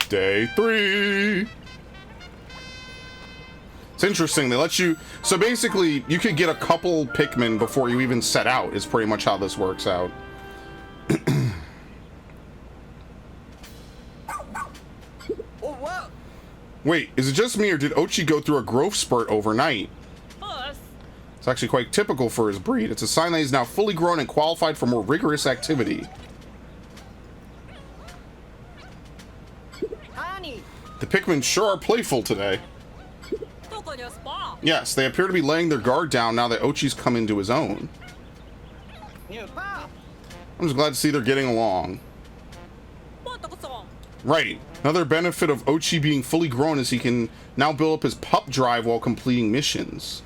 Day 3. It's interesting. They let you... So basically, you could get a couple Pikmin before you even set out, is pretty much how this works out. Wait, is it just me, or did Ochi go through a growth spurt overnight? It's actually quite typical for his breed. It's a sign that he's now fully grown and qualified for more rigorous activity. The Pikmin sure are playful today. Yes, they appear to be laying their guard down now that Ochi's come into his own. I'm just glad to see they're getting along. Right. Another benefit of Ochi being fully grown is he can now build up his pup drive while completing missions.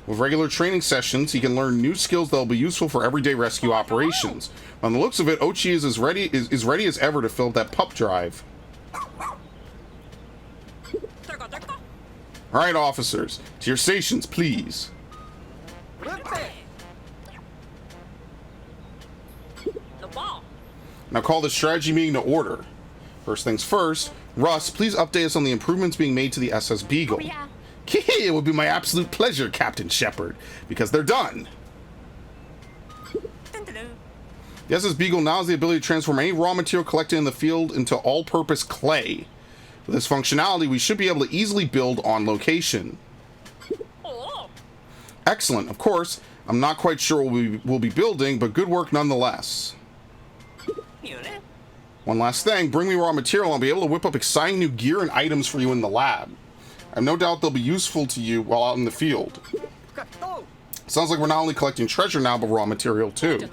With regular training sessions, he can learn new skills that will be useful for everyday rescue operations. On the looks of it, Ochi is as ready as ever to fill up that pup drive. Alright, officers, to your stations, please. Now call the strategy meeting to order. First things first, Russ, please update us on the improvements being made to the SS Beagle. It would be my absolute pleasure, Captain Shepard, because they're done. The SS Beagle now has the ability to transform any raw material collected in the field into all-purpose clay. With this functionality, we should be able to easily build on location. Excellent. Of course, I'm not quite sure what we'll be building, but good work nonetheless. One last thing, bring me raw material and I'll be able to whip up exciting new gear and items for you in the lab. I have no doubt they'll be useful to you while out in the field. Sounds like we're not only collecting treasure now, but raw material too.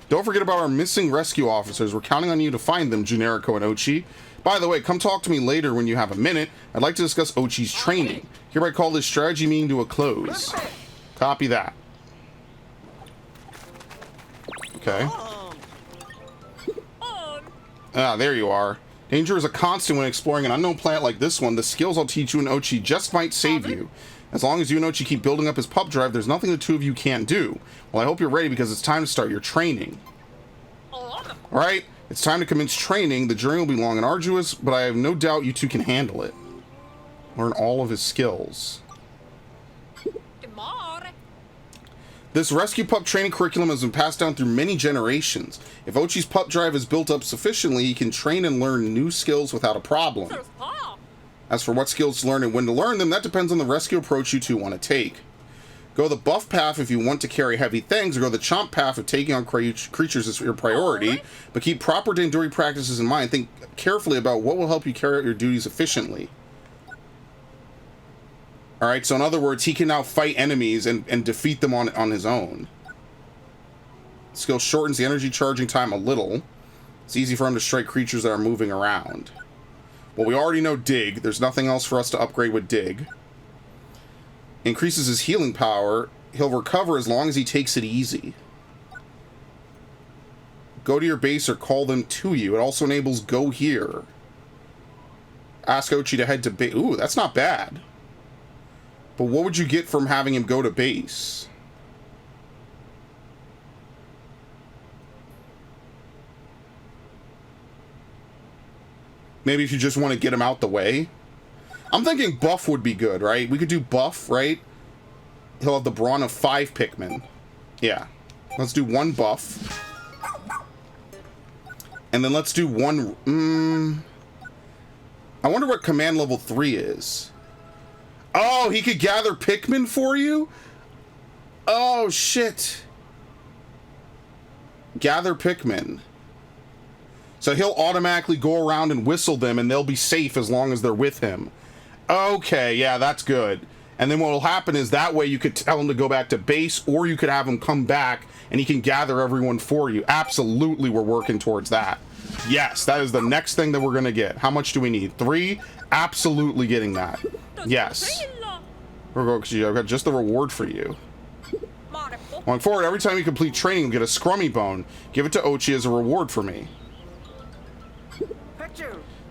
Don't forget about our missing rescue officers. We're counting on you to find them, Generico and Ochi. By the way, come talk to me later when you have a minute. I'd like to discuss Ochi's training. Hereby call this strategy meeting to a close. Copy that. Okay. Ah, there you are. Danger is a constant when exploring an unknown planet like this one. The skills I'll teach you and Ochi just might save you. As long as you and Ochi keep building up his pup drive, there's nothing the two of you can't do. Well, I hope you're ready because it's time to start your training. Alright, it's time to commence training. The journey will be long and arduous, but I have no doubt you two can handle it. Learn all of his skills. This rescue pup training curriculum has been passed down through many generations. If Ochi's pup drive is built up sufficiently, he can train and learn new skills without a problem. As for what skills to learn and when to learn them, that depends on the rescue approach you two want to take. Go the buff path if you want to carry heavy things, or go the chomp path if taking on creatures is your priority, but keep proper Dandori practices in mind. Think carefully about what will help you carry out your duties efficiently. Alright, so in other words, he can now fight enemies and defeat them on his own. Skill shortens the energy charging time a little. It's easy for him to strike creatures that are moving around. Well, we already know Dig. There's nothing else for us to upgrade with Dig. Increases his healing power. He'll recover as long as he takes it easy. Go to your base or call them to you. It also enables Go Here. Ask Ochi to head to base. Ooh, that's not bad. But what would you get from having him go to base? Maybe if you just want to get him out the way. I'm thinking buff would be good, right? We could do buff, right? He'll have the brawn of 5 Pikmin. Yeah. Let's do 1 buff. And then let's do 1... I wonder what command level 3 is. Oh, he could gather Pikmin for you? Oh, shit. Gather Pikmin. So he'll automatically go around and whistle them, and they'll be safe as long as they're with him. Okay, yeah, that's good. And then what will happen is that way you could tell him to go back to base, or you could have him come back, and he can gather everyone for you. Absolutely, we're working towards that. Yes, that is the next thing that we're going to get. How much do we need? 3? Absolutely getting that. Yes. I've got just the reward for you. Going forward, every time you complete training, you'll get a Scrummy Bone. Give it to Ochi as a reward for me.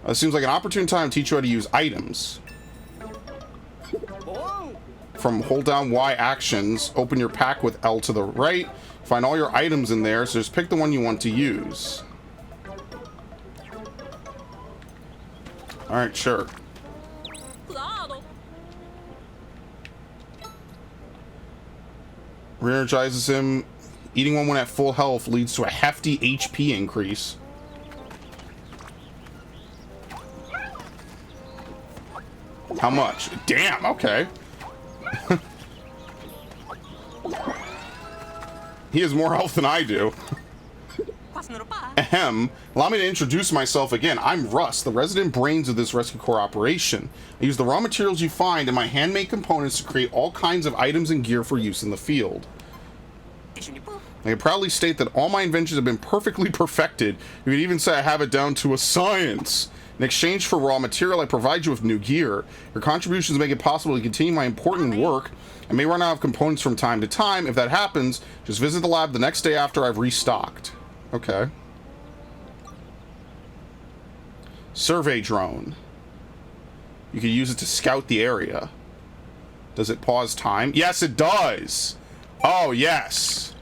It seems like an opportune time to teach you how to use items. From hold down Y actions, open your pack with L to the right. Find all your items in there, so just pick the one you want to use. Alright, sure. Re-energizes him. Eating one when at full health leads to a hefty HP increase. How much? Damn, okay. He has more health than I do. Ahem. Allow me to introduce myself again. I'm Russ, the resident brains of this Rescue Corps operation. I use the raw materials you find and my handmade components to create all kinds of items and gear for use in the field. I can proudly state that all my inventions have been perfectly perfected. You could even say I have it down to a science. In exchange for raw material, I provide you with new gear. Your contributions make it possible to continue my important work. I may run out of components from time to time. If that happens, just visit the lab the next day after I've restocked. Okay. Survey drone. You can use it to scout the area. Does it pause time? Yes, it does. Oh, yes.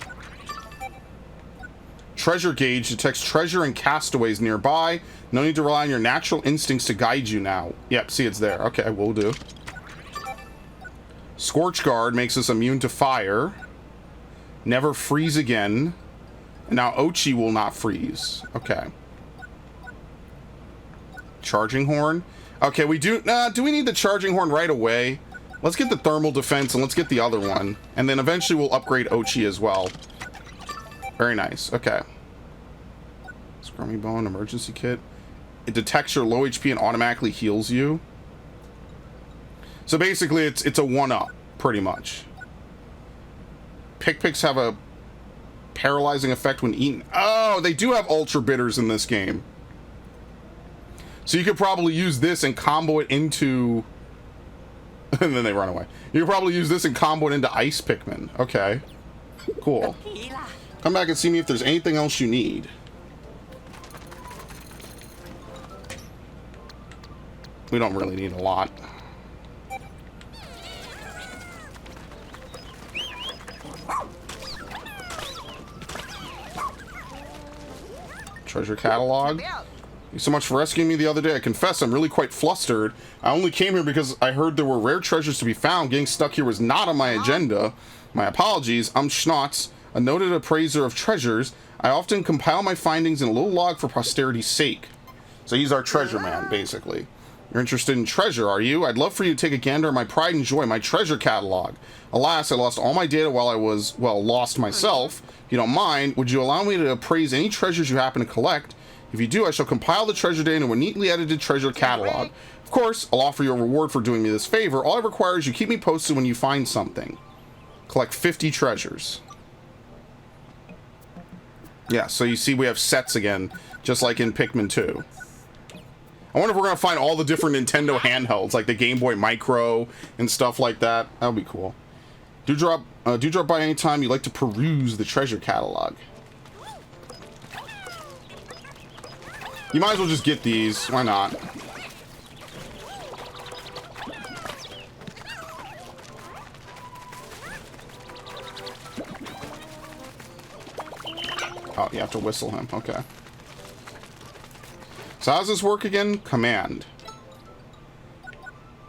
Treasure gauge detects treasure and castaways nearby. No need to rely on your natural instincts to guide you now. Yep, see, it's there. Okay, will do. Scorch guard makes us immune to fire. Never freeze again. And now Ochi will not freeze. Okay. Charging horn. Okay, we do... do we need the charging horn right away? Let's get the thermal defense and let's get the other one. And then eventually we'll upgrade Ochi as well. Very nice. Okay. Scrummy bone, emergency kit. It detects your low HP and automatically heals you. So basically it's a 1-up, pretty much. Pick-picks have a paralyzing effect when eaten. Oh, they do have ultra bitters in this game. So you could probably use this and combo it into... and then they run away. You could probably use this and combo it into ice Pikmin. Okay. Cool. Come back and see me if there's anything else you need. We don't really need a lot. Treasure catalog. Thank you so much for rescuing me the other day. I confess I'm really quite flustered. I only came here because I heard there were rare treasures to be found. Getting stuck here was not on my agenda. My apologies. I'm Schnotz, a noted appraiser of treasures. I often compile my findings in a little log for posterity's sake. So he's our treasure man, basically. You're interested in treasure, are you? I'd love for you to take a gander at my pride and joy, my treasure catalog. Alas, I lost all my data while I was, well, lost myself. If you don't mind, would you allow me to appraise any treasures you happen to collect? If you do, I shall compile the treasure data into a neatly edited treasure catalog. Of course, I'll offer you a reward for doing me this favor. All I require is you keep me posted when you find something. Collect 50 treasures. Yeah, so you see we have sets again, just like in Pikmin 2. I wonder if we're going to find all the different Nintendo handhelds, like the Game Boy Micro and stuff like that. That would be cool. Do drop by anytime you'd like to peruse the treasure catalog. You might as well just get these. Why not? Oh, you have to whistle him. Okay. So how does this work again? Command.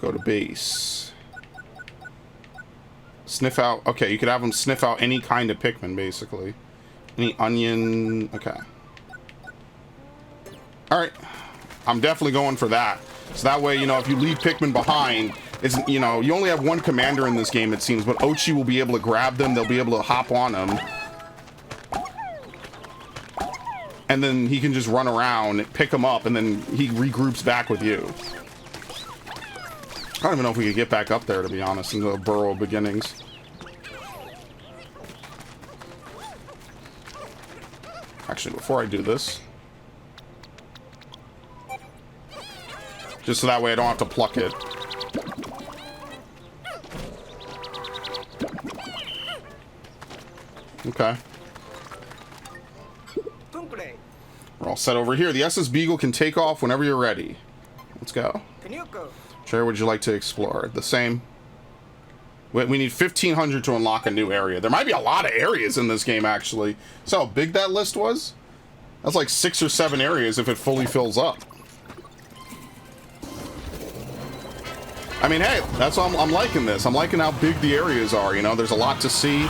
Go to base. Sniff out. Okay, you could have them sniff out any kind of Pikmin, basically. Any onion. Okay. Alright. I'm definitely going for that. So that way, you know, if you leave Pikmin behind, it's, you know, you only have one commander in this game, it seems, but Ochi will be able to grab them. They'll be able to hop on them. And then he can just run around, pick them up, and then he regroups back with you. I don't even know if we could get back up there, to be honest, in the Burrow Beginnings. Actually, before I do this, just so that way I don't have to pluck it. Okay. We're all set over here. The SS Beagle can take off whenever you're ready. Let's go. Which area would you like to explore? The same. We need 1,500 to unlock a new area. There might be a lot of areas in this game, actually. So how big that list was? That's like 6 or 7 areas if it fully fills up. I mean, hey, that's why I'm liking this. I'm liking how big the areas are, you know? There's a lot to see.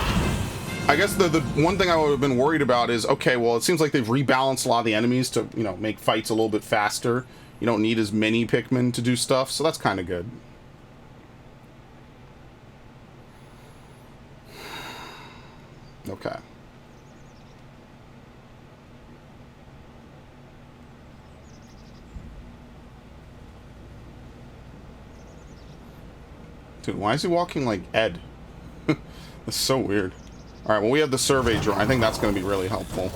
I guess the one thing I would have been worried about is, okay, well, it seems like they've rebalanced a lot of the enemies to, you know, make fights a little bit faster. You don't need as many Pikmin to do stuff, so that's kind of good. Okay. Dude, why is he walking like Ed? That's so weird. Alright, well, we have the survey drone. I think that's going to be really helpful.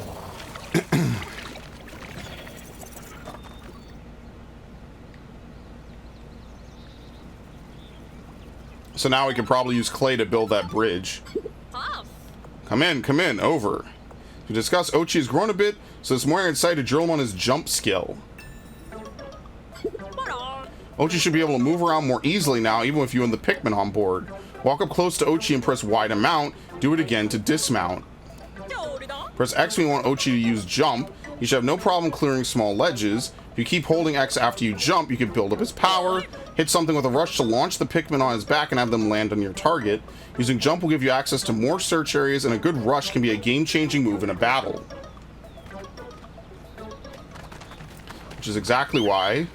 So now we can probably use clay to build that bridge. Come in, over. To discuss, Ochi has grown a bit, so it's more excited to drill him on his jump skill. Ochi should be able to move around more easily now, even with you and the Pikmin on board. Walk up close to Ochi and press Y to mount. Do it again to dismount. Press X when you want Ochi to use jump. You should have no problem clearing small ledges. If you keep holding X after you jump, you can build up his power. Hit something with a rush to launch the Pikmin on his back and have them land on your target. Using jump will give you access to more search areas, and a good rush can be a game-changing move in a battle. Which is exactly why...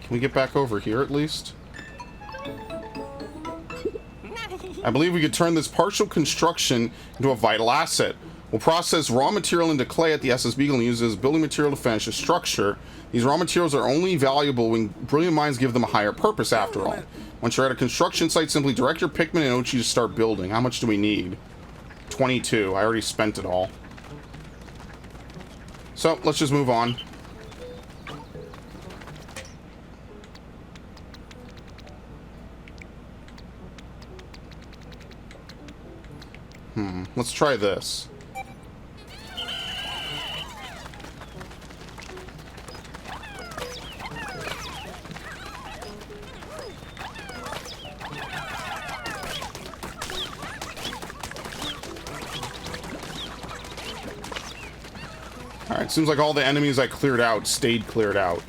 Can we get back over here at least? I believe we could turn this partial construction into a vital asset. We'll process raw material into clay at the SS Beagle and use it as building material to finish a structure. These raw materials are only valuable when brilliant minds give them a higher purpose, after all. Once you're at a construction site, simply direct your Pikmin and Ochi to start building. How much do we need? 22. I already spent it all. So, let's just move on. Let's try this. Alright, seems like all the enemies I cleared out stayed cleared out.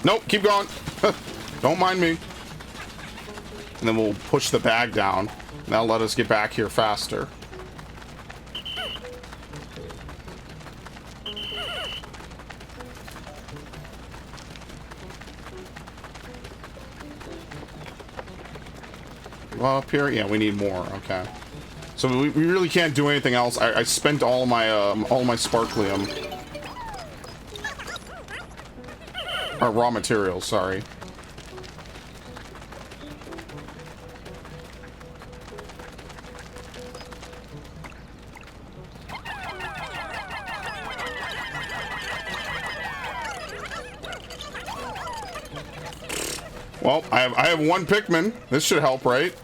Nope, keep going. Don't mind me. And then we'll push the bag down. And that'll let us get back here faster. Well, up here? Yeah, we need more. Okay. So we really can't do anything else. I spent all my sparklium. Or raw materials, sorry. Well, I have one Pikmin. This should help, right?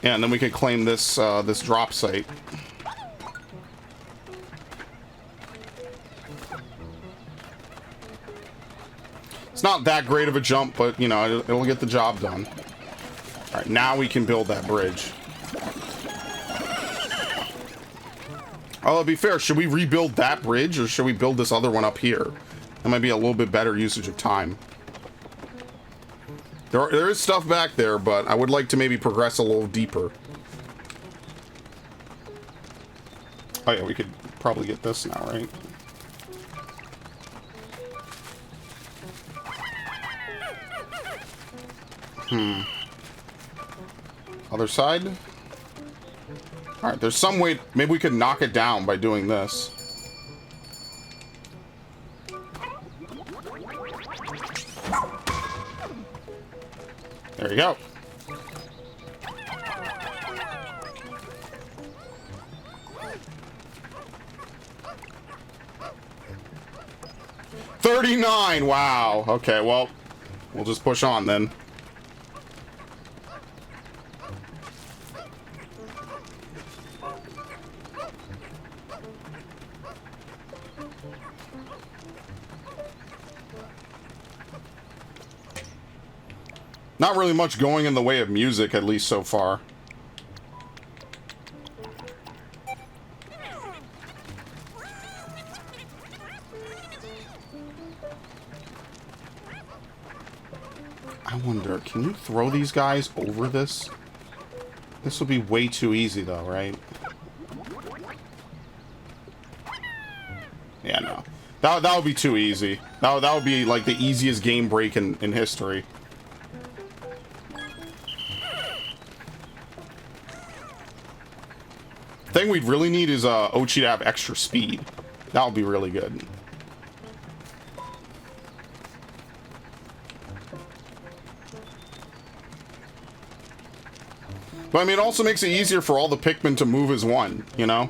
Yeah, and then we can claim this this drop site. It's not that great of a jump, but you know, it'll get the job done. All right, now we can build that bridge. Oh, to be fair, should we rebuild that bridge or should we build this other one up here? That might be a little bit better usage of time. There is stuff back there, but I would like to maybe progress a little deeper. Oh yeah, we could probably get this now, right? Other side? Alright, there's some way... Maybe we could knock it down by doing this. There you go. $39! Wow. Okay, well, we'll just push on then. Not really much going in the way of music, at least so far. I wonder, can you throw these guys over this? This would be way too easy, though, right? Yeah, no. That would be too easy. That would be, like, the easiest game break in history. The thing we'd really need is Ochi to have extra speed. That would be really good. But I mean, it also makes it easier for all the Pikmin to move as one, you know?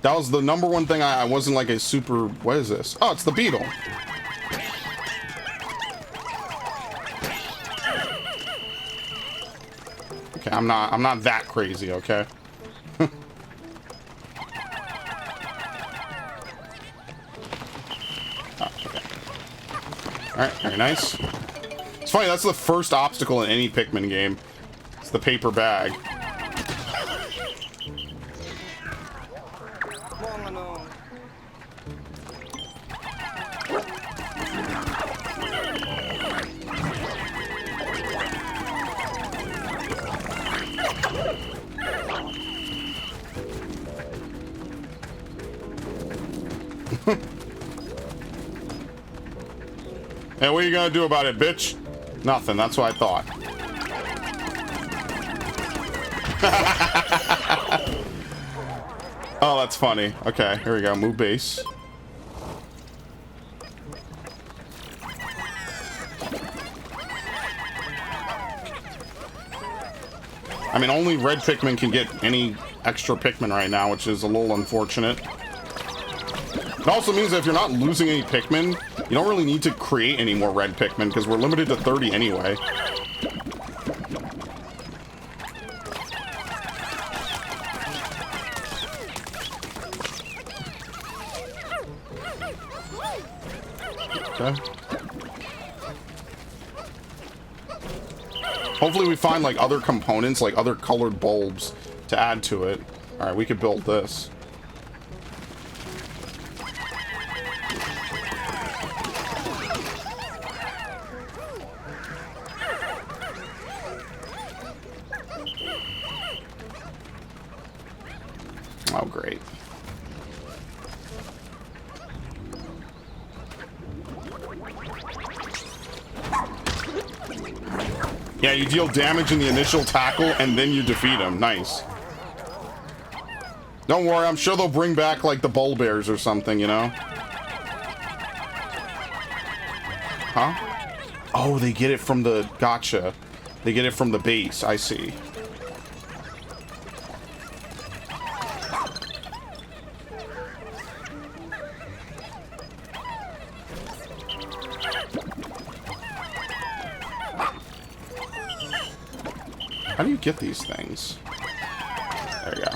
That was the #1 thing I wasn't like a super... What is this? Oh, it's the beetle. Okay, I'm not that crazy, okay? Alright, very nice. It's funny, that's the first obstacle in any Pikmin game. It's the paper bag. Hey, what are you gonna do about it, bitch? Nothing, that's what I thought. Oh, that's funny. Okay, here we go. Move base. I mean, only red Pikmin can get any extra Pikmin right now, which is a little unfortunate. It also means that if you're not losing any Pikmin, you don't really need to create any more red Pikmin, because we're limited to 30 anyway. Okay. Hopefully we find, like, other components, like other colored bulbs to add to it. Alright, we could build this. Oh, great. Yeah, you deal damage in the initial tackle, and then you defeat him. Nice. Don't worry, I'm sure they'll bring back, like, the bull bears or something, you know? Huh? Oh, they get it from the... Gotcha. They get it from the base. I see. How do you get these things? There you go.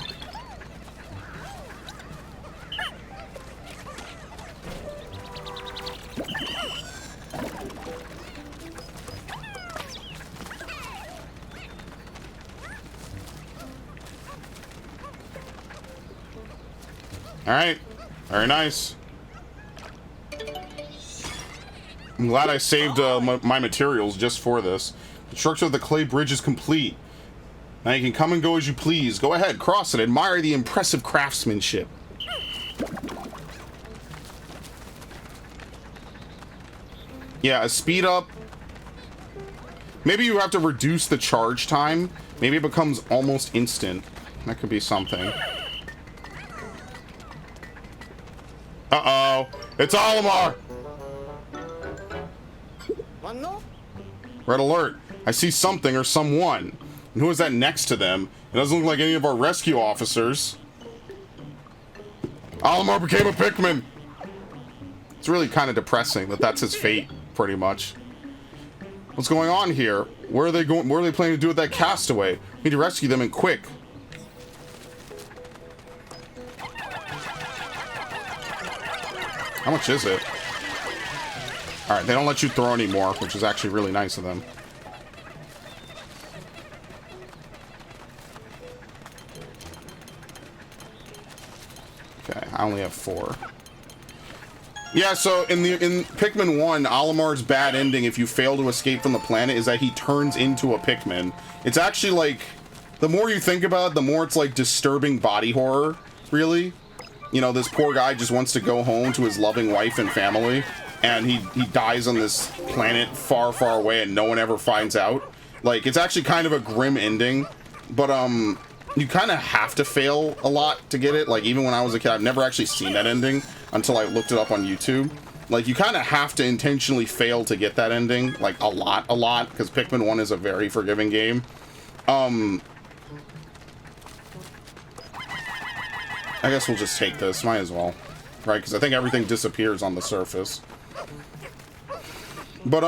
All right, very nice. I'm glad I saved my materials just for this. The structure of the clay bridge is complete. Now you can come and go as you please. Go ahead, cross it. Admire the impressive craftsmanship. Yeah, a speed up. Maybe you have to reduce the charge time. Maybe it becomes almost instant. That could be something. Uh-oh. It's Olimar! Red alert. I see something or someone. And who is that next to them? It doesn't look like any of our rescue officers. Olimar became a Pikmin! It's really kind of depressing that that's his fate, pretty much. What's going on here? Where are they going? What are they planning to do with that castaway? We need to rescue them and quick. How much is it? Alright, they don't let you throw anymore, which is actually really nice of them. I only have 4. Yeah, so in Pikmin 1, Olimar's bad ending, if you fail to escape from the planet, is that he turns into a Pikmin. It's actually, like, the more you think about it, the more it's, like, disturbing body horror, really. You know, this poor guy just wants to go home to his loving wife and family, and he dies on this planet far, far away, and no one ever finds out. Like, it's actually kind of a grim ending, but, you kind of have to fail a lot to get it. Like, even when I was a kid, I've never actually seen that ending until I looked it up on YouTube. Like, you kind of have to intentionally fail to get that ending. Like, a lot, because Pikmin 1 is a very forgiving game. I guess we'll just take this. Might as well. Right? Because I think everything disappears on the surface. But,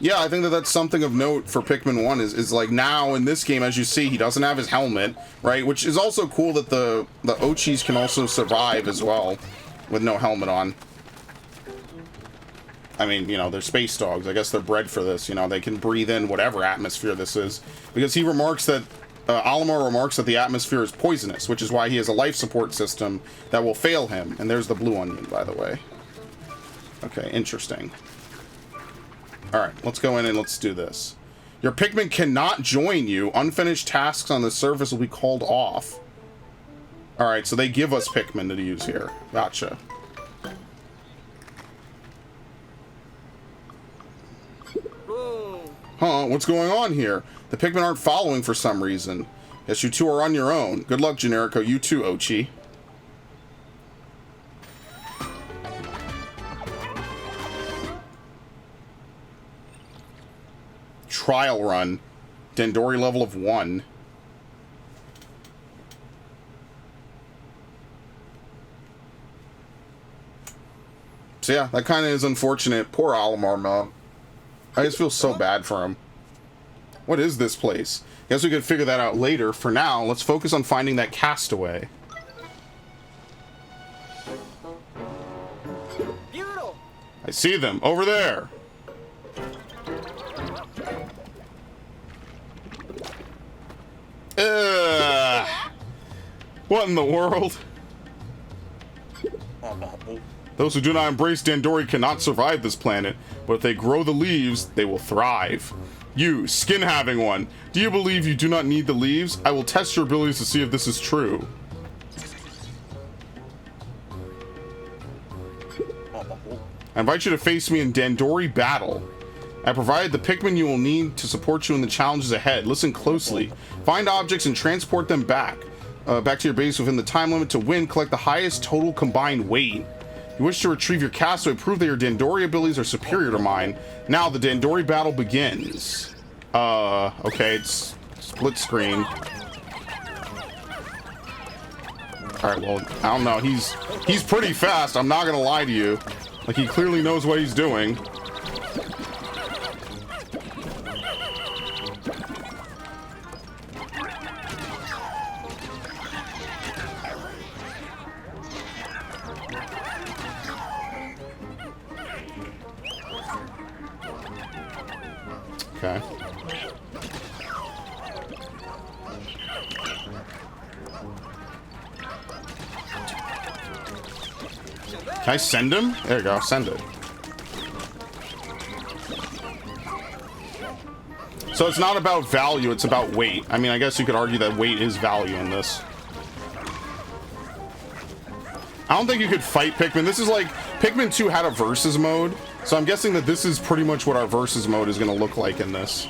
yeah, I think that that's something of note for Pikmin 1 is like now in this game, as you see, he doesn't have his helmet, right? Which is also cool that the Ochis can also survive as well with no helmet on. I mean, you know, they're space dogs. I guess they're bred for this. You know, they can breathe in whatever atmosphere this is. Because he remarks that, Olimar remarks that the atmosphere is poisonous, which is why he has a life support system that will fail him. And there's the blue onion, by the way. Okay, interesting. Alright, let's go in and let's do this. Your Pikmin cannot join you. Unfinished tasks on the surface will be called off. Alright, so they give us Pikmin to use here. Gotcha. Huh, what's going on here? The Pikmin aren't following for some reason. Guess you two are on your own. Good luck, Generico. You too, Ochi. Trial run. Dandori level of 1. So yeah, that kind of is unfortunate. Poor Olimar, man. I just feel so bad for him. What is this place? Guess we could figure that out later. For now, let's focus on finding that castaway. I see them over there. What in the world? Those who do not embrace Dandori cannot survive this planet, but if they grow the leaves, they will thrive. You, skin-having one, do you believe you do not need the leaves? I will test your abilities to see if this is true. I invite you to face me in Dandori battle. I provided the Pikmin you will need to support you in the challenges ahead. Listen closely. Find objects and transport them back to your base within the time limit. To win, collect the highest total combined weight. You wish to retrieve your castaway, prove that your Dandori abilities are superior to mine. Now the Dandori battle begins. Okay, it's split screen. Alright, well, I don't know. He's pretty fast, I'm not gonna lie to you. Like, he clearly knows what he's doing. Okay. Can I send him? There you go, send it. So it's not about value, it's about weight. I mean, I guess you could argue that weight is value in this. I don't think you could fight Pikmin. This is like, Pikmin 2 had a versus mode, so I'm guessing that this is pretty much what our versus mode is going to look like in this.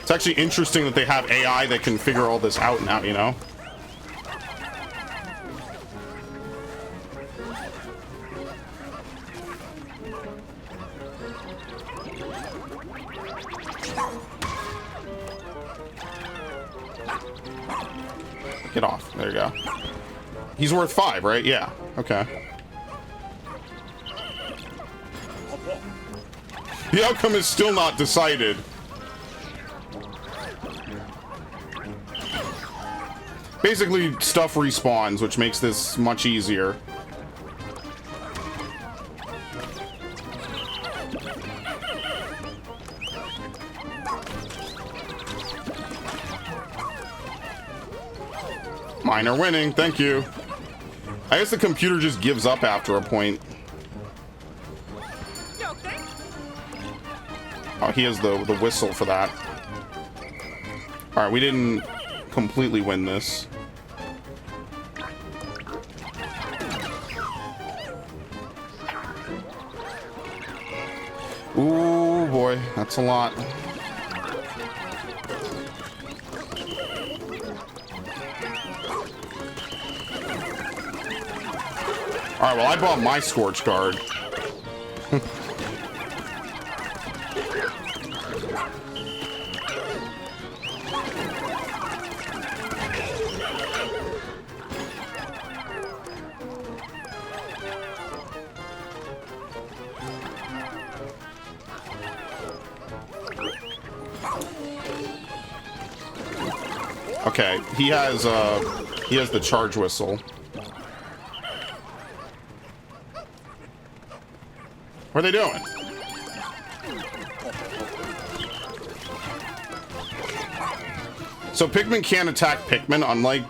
It's actually interesting that they have AI that can figure all this out now, you know? Get off. There you go. He's worth 5, right? Yeah. Okay. The outcome is still not decided. Basically, stuff respawns, which makes this much easier. Mine are winning, thank you. I guess the computer just gives up after a point. Oh, he has the whistle for that. Alright, we didn't completely win this. Ooh, boy, that's a lot. Alright, well, I bought my Scorch Guard. Okay, he has the charge whistle. What are they doing? So Pikmin can't attack Pikmin, unlike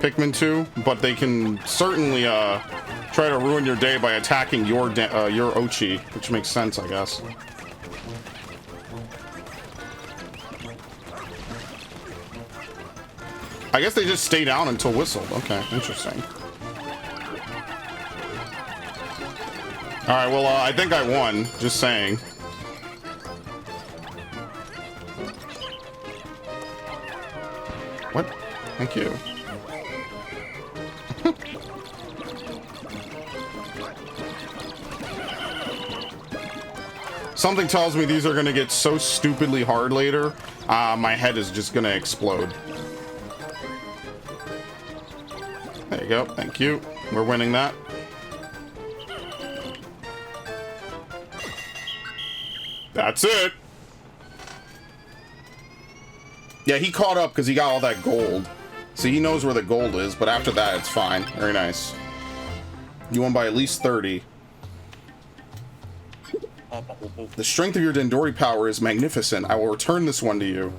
Pikmin 2, but they can certainly try to ruin your day by attacking your Ochi, which makes sense, I guess. I guess they just stay down until whistled. Okay, interesting. Alright, well, I think I won. Just saying. What? Thank you. Something tells me these are gonna get so stupidly hard later, my head is just gonna explode. There you go, thank you. We're winning that. That's it. Yeah, he caught up because he got all that gold. So he knows where the gold is, but after that, it's fine. Very nice. You won by at least 30. The strength of your Dendori power is magnificent. I will return this one to you.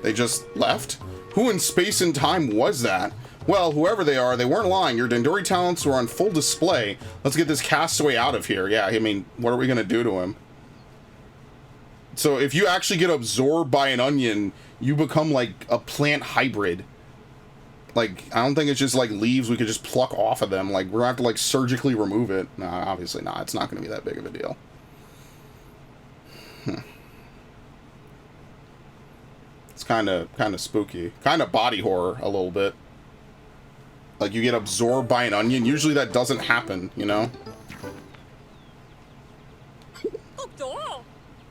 They just left? Who in space and time was that? Well, whoever they are, they weren't lying. Your Dendori talents were on full display. Let's get this castaway out of here. Yeah, I mean, what are we going to do to him? So if you actually get absorbed by an onion, you become like a plant hybrid. Like, I don't think it's just like leaves we could just pluck off of them. Like, we're going to have to like surgically remove it. No, obviously not. It's not going to be that big of a deal. It's kind of spooky. Kind of body horror a little bit. Like, you get absorbed by an onion. Usually that doesn't happen, you know?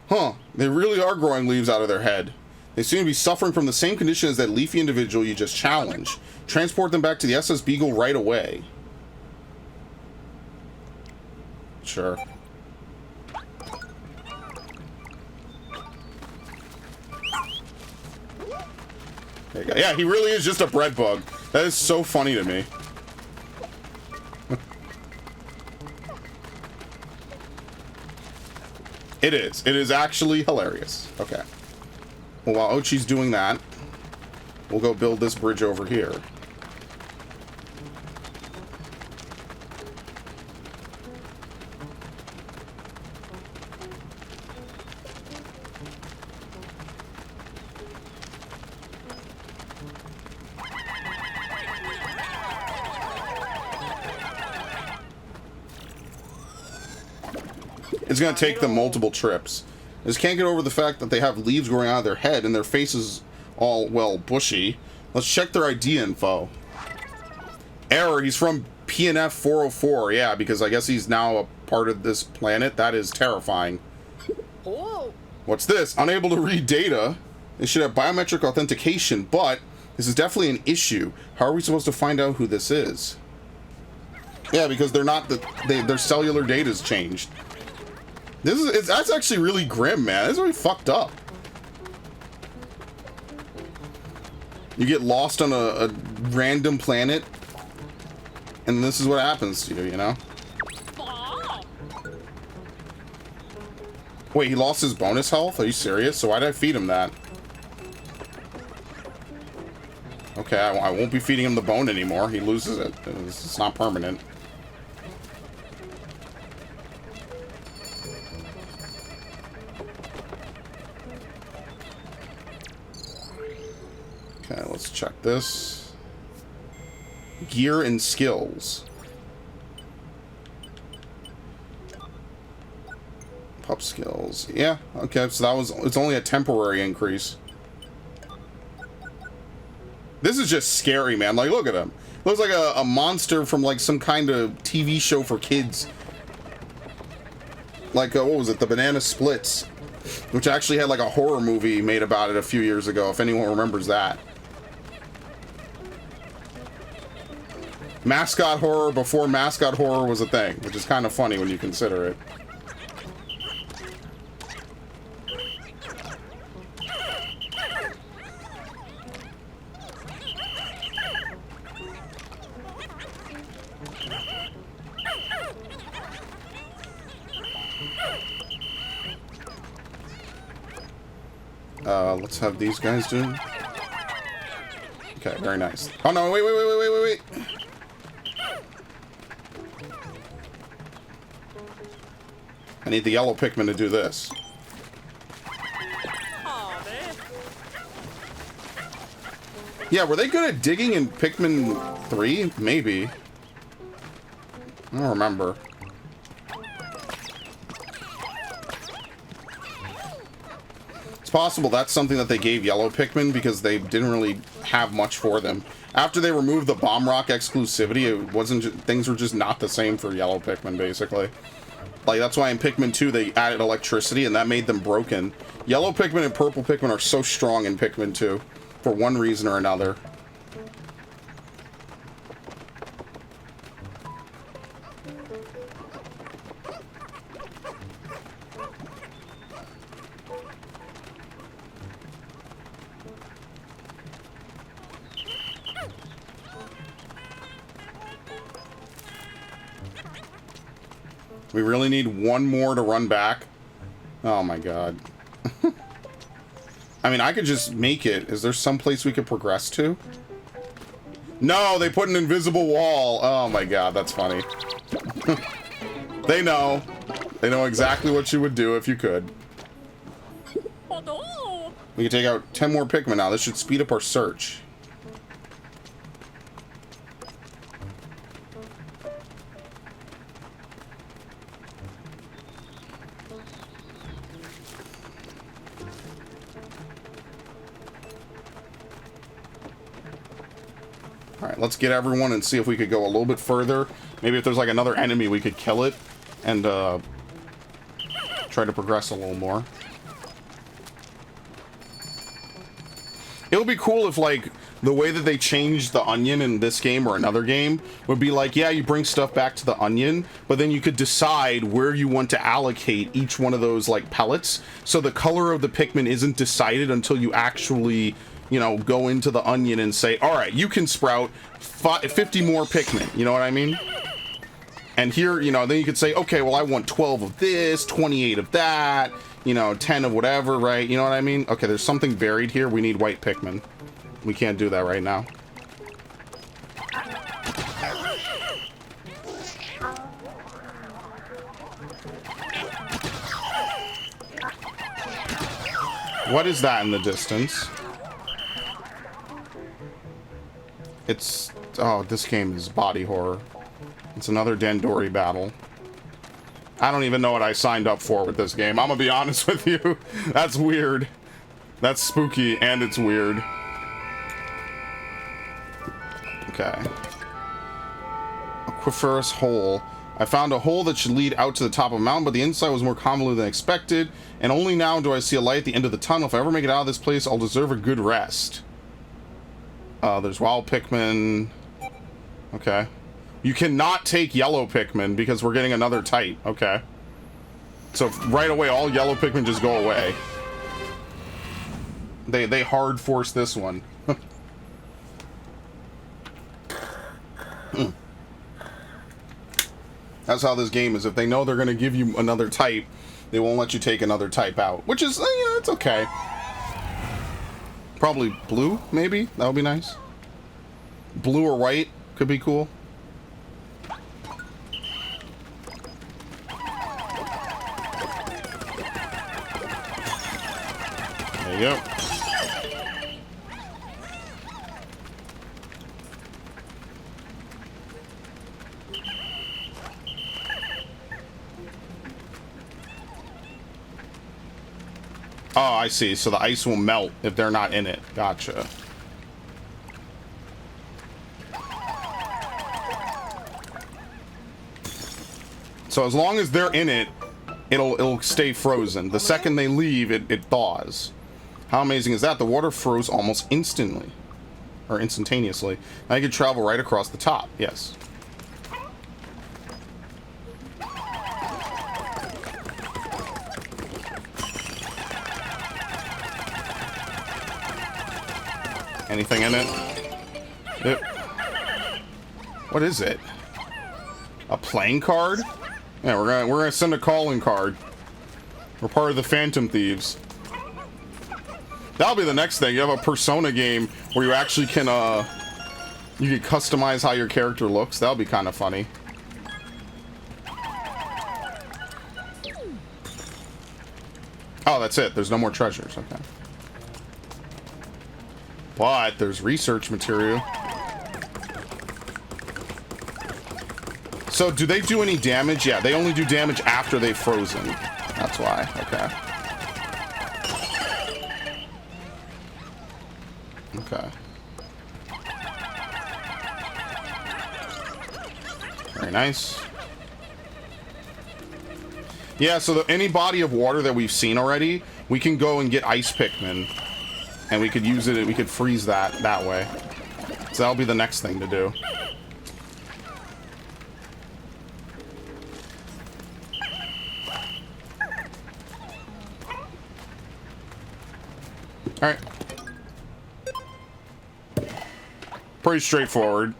Huh. They really are growing leaves out of their head. They seem to be suffering from the same condition as that leafy individual you just challenged. Transport them back to the SS Beagle right away. Sure. There you go. Yeah, he really is just a bread bug. That is so funny to me. It is. It is actually hilarious. Okay. Well, while Ochi's doing that, we'll go build this bridge over here. It's going to take them multiple trips. I just can't get over the fact that they have leaves growing out of their head and their faces all, well, bushy. Let's check their ID info. Error, he's from PNF 404. Yeah, because I guess he's now a part of this planet. That is terrifying. Oh. What's this? Unable to read data. They should have biometric authentication, but this is definitely an issue. How are we supposed to find out who this is? Yeah, because they're not their cellular data's changed. That's actually really grim, man. That's really fucked up. You get lost on a random planet, and this is what happens to you, you know? Wait, he lost his bonus health? Are you serious? So why did I feed him that? Okay, I won't be feeding him the bone anymore. He loses it. It's not permanent. Okay, let's check this. Gear and skills. Pup skills. Yeah, okay, so it's only a temporary increase. This is just scary, man. Like, look at him. Looks like a monster from, like, some kind of TV show for kids. Like, what was it? The Banana Splits. Which actually had, like, a horror movie made about it a few years ago, if anyone remembers that. Mascot horror before mascot horror was a thing, which is kind of funny when you consider it. Let's have these guys do. Okay, very nice. Oh no, wait. I need the yellow Pikmin to do this. Yeah, were they good at digging in Pikmin 3? Maybe. I don't remember. It's possible that's something that they gave yellow Pikmin because they didn't really have much for them. After they removed the Bomb Rock exclusivity, it wasn't things were just not the same for yellow Pikmin, basically. Like, that's why in Pikmin 2 they added electricity, and that made them broken. Yellow Pikmin and purple Pikmin are so strong in Pikmin 2, for one reason or another. We really need one more to run back. Oh my god. I mean, I could just make it. Is there some place we could progress to? No, they put an invisible wall. Oh my god, that's funny. They know. They know exactly what you would do if you could. We can take out 10 more Pikmin now. This should speed up our search. Alright, let's get everyone and see if we could go a little bit further. Maybe if there's like another enemy, we could kill it and try to progress a little more. It would be cool if, like, the way that they changed the onion in this game or another game would be like, yeah, you bring stuff back to the onion, but then you could decide where you want to allocate each one of those, like, pellets. So the color of the Pikmin isn't decided until you actually, you know, go into the onion and say, all right, you can sprout 50 more Pikmin. You know what I mean? And here, you know, then you could say, okay, well, I want 12 of this, 28 of that, you know, 10 of whatever, right? You know what I mean? Okay, there's something buried here. We need white Pikmin. We can't do that right now. What is that in the distance? It's... oh, this game is body horror. It's another Dandori battle. I don't even know what I signed up for with this game. I'm gonna be honest with you. That's weird. That's spooky, and it's weird. Okay. Aquiferous hole. I found a hole that should lead out to the top of a mountain, but the inside was more convoluted than expected, and only now do I see a light at the end of the tunnel. If I ever make it out of this place, I'll deserve a good rest. There's wild Pikmin. Okay. You cannot take yellow Pikmin because we're getting another type. Okay. So right away, all yellow Pikmin just go away. They hard force this one. That's how this game is. If they know they're going to give you another type, they won't let you take another type out. Which is, it's okay. Probably blue, maybe? That would be nice. Blue or white could be cool. There you go. Oh, I see. So the ice will melt if they're not in it. Gotcha. So as long as they're in it, it'll stay frozen. The second they leave, it thaws. How amazing is that? The water froze almost instantly. Or instantaneously. Now you can travel right across the top. Yes. Anything in it? Yep. What is it? A playing card? Yeah, we're gonna send a calling card. We're part of the Phantom Thieves. That'll be the next thing. You have a Persona game where you actually can you can customize how your character looks. That'll be kind of funny. Oh, that's it. There's no more treasures. Okay. But there's research material. So do they do any damage? Yeah, they only do damage after they've frozen. That's why. Okay. Okay. Very nice. Yeah, so any body of water that we've seen already, we can go and get ice Pikmin. And we could use it, we could freeze that way. So that'll be the next thing to do. Alright. Pretty straightforward.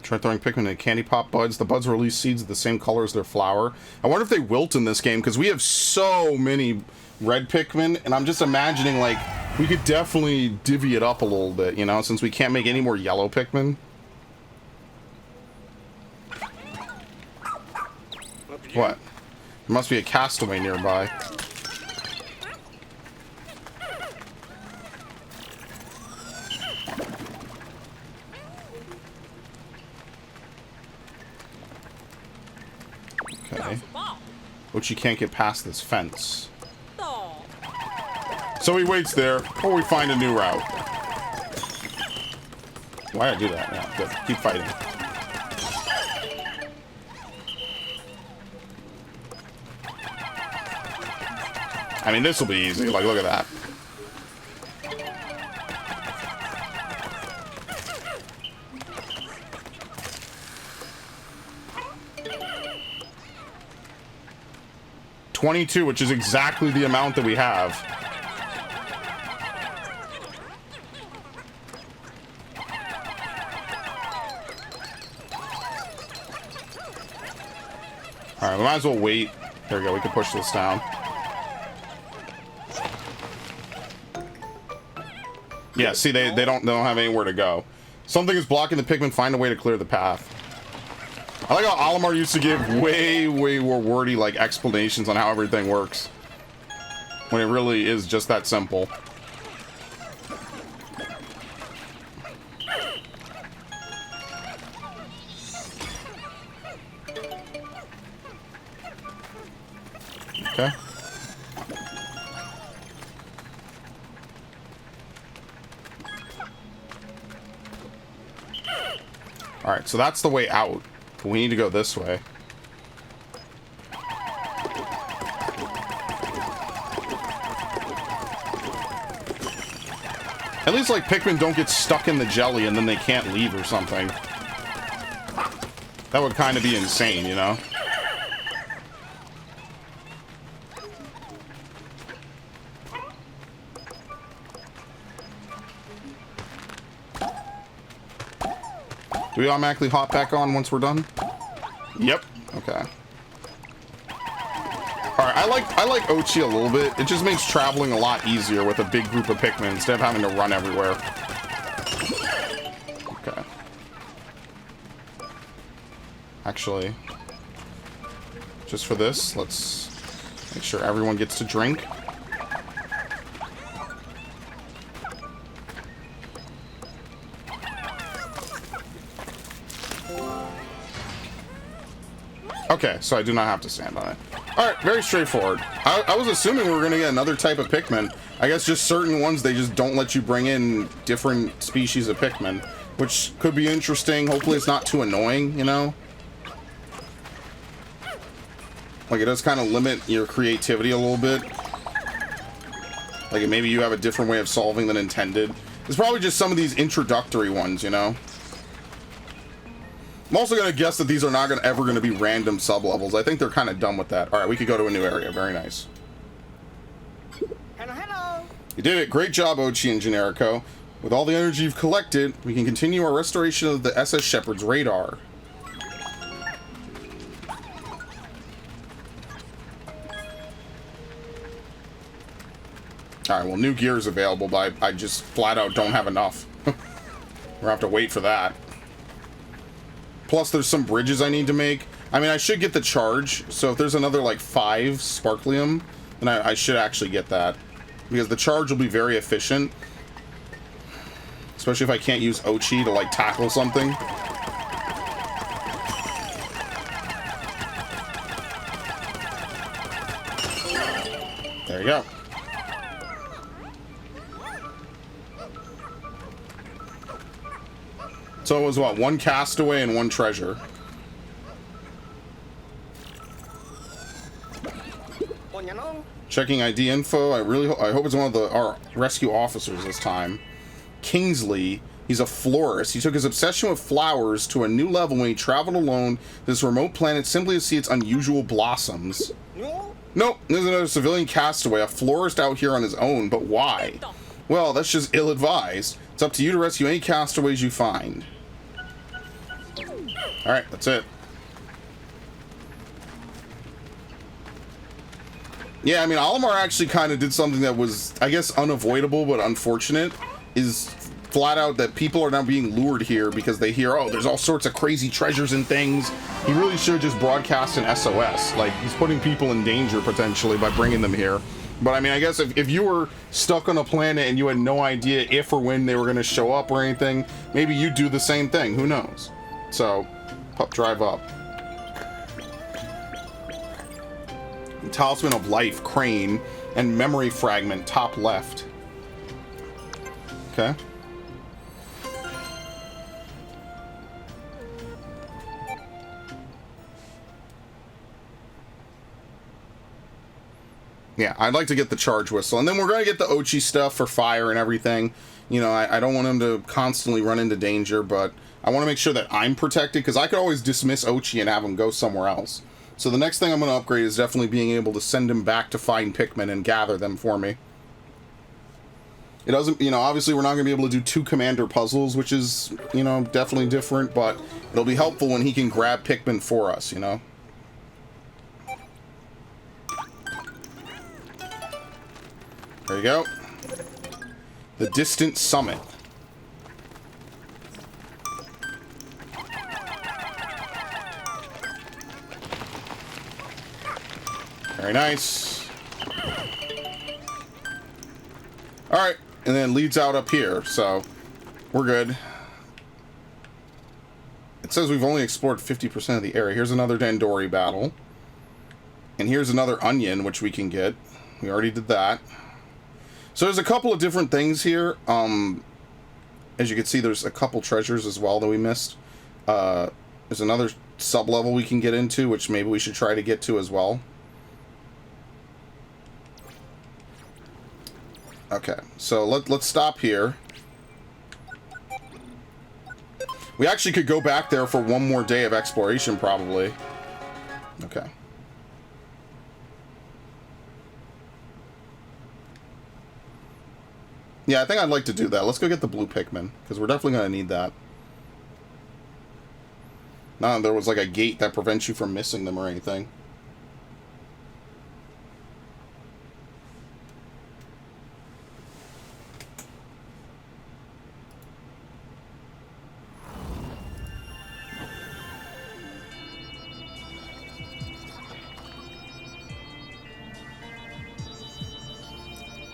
Try throwing Pikmin in candy pop buds. The buds release seeds of the same color as their flower. I wonder if they wilt in this game, because we have so many red Pikmin, and I'm just imagining, like, we could definitely divvy it up a little bit, you know, since we can't make any more yellow Pikmin. What? There must be a castaway nearby. Okay. Which you can't get past this fence. So he waits there, or we find a new route. Why'd I do that? Yeah, good. Keep fighting. I mean, this will be easy. Like, look at that. $22, which is exactly the amount that we have. Alright, we might as well wait. There we go, we can push this down. Yeah, see, they don't have anywhere to go. Something is blocking the Pikmin. Find a way to clear the path. I like how Olimar used to give way more wordy, like, explanations on how everything works. When it really is just that simple. Okay. Alright, so that's the way out. But we need to go this way. At least, like, Pikmin don't get stuck in the jelly and then they can't leave or something. That would kind of be insane, you know? Do we automatically hop back on once we're done? Yep. Okay. Alright, I like Ochi a little bit. It just makes traveling a lot easier with a big group of Pikmin instead of having to run everywhere. Okay. Actually, just for this, let's make sure everyone gets to drink. Okay, so I do not have to stand on it. Alright, very straightforward. I was assuming we were going to get another type of Pikmin. I guess just certain ones, they just don't let you bring in different species of Pikmin, which could be interesting. Hopefully it's not too annoying, you know? Like, it does kind of limit your creativity a little bit. Like, maybe you have a different way of solving than intended. It's probably just some of these introductory ones, you know? I'm also going to guess that these are not ever going to be random sub-levels. I think they're kind of done with that. Alright, we could go to a new area. Very nice. Hello, hello. You did it. Great job, Ochi and Generico. With all the energy you've collected, we can continue our restoration of the SS Shepherd's radar. Alright, well, new gear is available, but I just flat out don't have enough. We're gonna have to wait for that. Plus, there's some bridges I need to make. I mean, I should get the charge, so if there's another, like, 5 Sparklium, then I should actually get that. Because the charge will be very efficient. Especially if I can't use Ochi to, like, tackle something. There you go. So it was, what, 1 castaway and 1 treasure. Checking ID info. I hope it's one of our rescue officers this time. Kingsley. He's a florist. He took his obsession with flowers to a new level when he traveled alone to this remote planet simply to see its unusual blossoms. Nope, there's another civilian castaway, a florist out here on his own, but why? Well, that's just ill-advised. It's up to you to rescue any castaways you find. Alright, that's it. Yeah, I mean, Olimar actually kind of did something that was, I guess, unavoidable but unfortunate, is flat out that people are now being lured here because they hear, oh, there's all sorts of crazy treasures and things. He really should just broadcast an SOS. Like, he's putting people in danger, potentially, by bringing them here. But, I mean, I guess if you were stuck on a planet and you had no idea if or when they were going to show up or anything, maybe you'd do the same thing. Who knows? So, pup, drive up. Talisman of Life, Crane, and Memory Fragment, top left. Okay. Yeah, I'd like to get the charge whistle. And then we're going to get the Ochi stuff for fire and everything. You know, I don't want him to constantly run into danger, but I want to make sure that I'm protected, because I could always dismiss Ochi and have him go somewhere else. So the next thing I'm going to upgrade is definitely being able to send him back to find Pikmin and gather them for me. It doesn't, you know, obviously we're not going to be able to do 2 commander puzzles, which is, you know, definitely different, but it'll be helpful when he can grab Pikmin for us, you know? There you go. The Distant Summit. Very nice. Alright, and then leads out up here, so we're good. It says we've only explored 50% of the area. Here's another Dandori battle. And here's another onion, which we can get. We already did that. So there's a couple of different things here. As you can see, there's a couple treasures as well that we missed. There's another sub-level we can get into, which maybe we should try to get to as well. Okay, so let's stop here. We actually could go back there for one more day of exploration, probably. Okay. Yeah, I think I'd like to do that. Let's go get the blue Pikmin, because we're definitely going to need that. None. There was like a gate that prevents you from missing them or anything.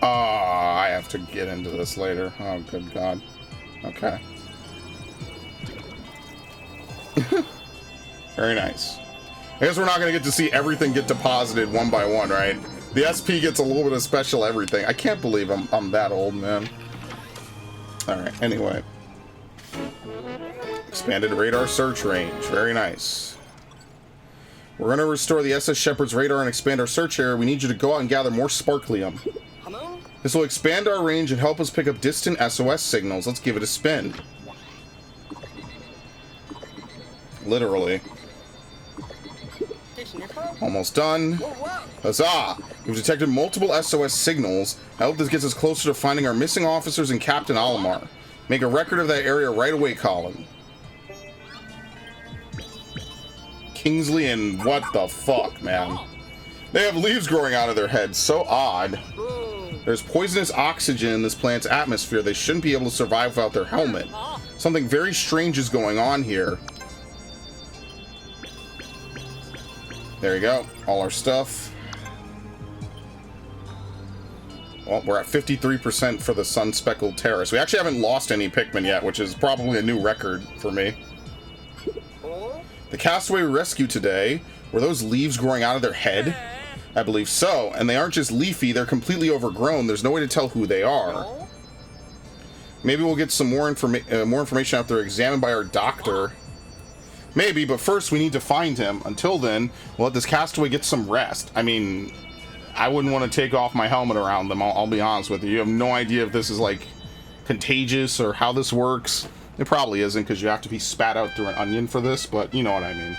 I have to get into this later. Oh, good God. Okay. Very nice. I guess we're not going to get to see everything get deposited one by one, right? The SP gets a little bit of special everything. I can't believe I'm that old, man. Alright, anyway. Expanded radar search range. Very nice. We're going to restore the SS Shepherd's radar and expand our search area. We need you to go out and gather more sparklium. This will expand our range and help us pick up distant SOS signals. Let's give it a spin. Literally. Almost done. Huzzah! We've detected multiple SOS signals. I hope this gets us closer to finding our missing officers and Captain Alamar. Make a record of that area right away, Colin. Kingsley and what the fuck, man? They have leaves growing out of their heads. So odd. There's poisonous oxygen in this plant's atmosphere. They shouldn't be able to survive without their helmet. Something very strange is going on here. There you go. All our stuff. Well, we're at 53% for the Sun-Speckled Terrace. We actually haven't lost any Pikmin yet, which is probably a new record for me. The castaway we rescued today, were those leaves growing out of their head? I believe so. And they aren't just leafy, they're completely overgrown. There's no way to tell who they are. Maybe we'll get some more information after they're examined by our doctor. Maybe, but first we need to find him. Until then, we'll let this castaway get some rest. I mean, I wouldn't want to take off my helmet around them, I'll be honest with you. You have no idea if this is, like, contagious or how this works. It probably isn't, because you have to be spat out through an onion for this, but you know what I mean.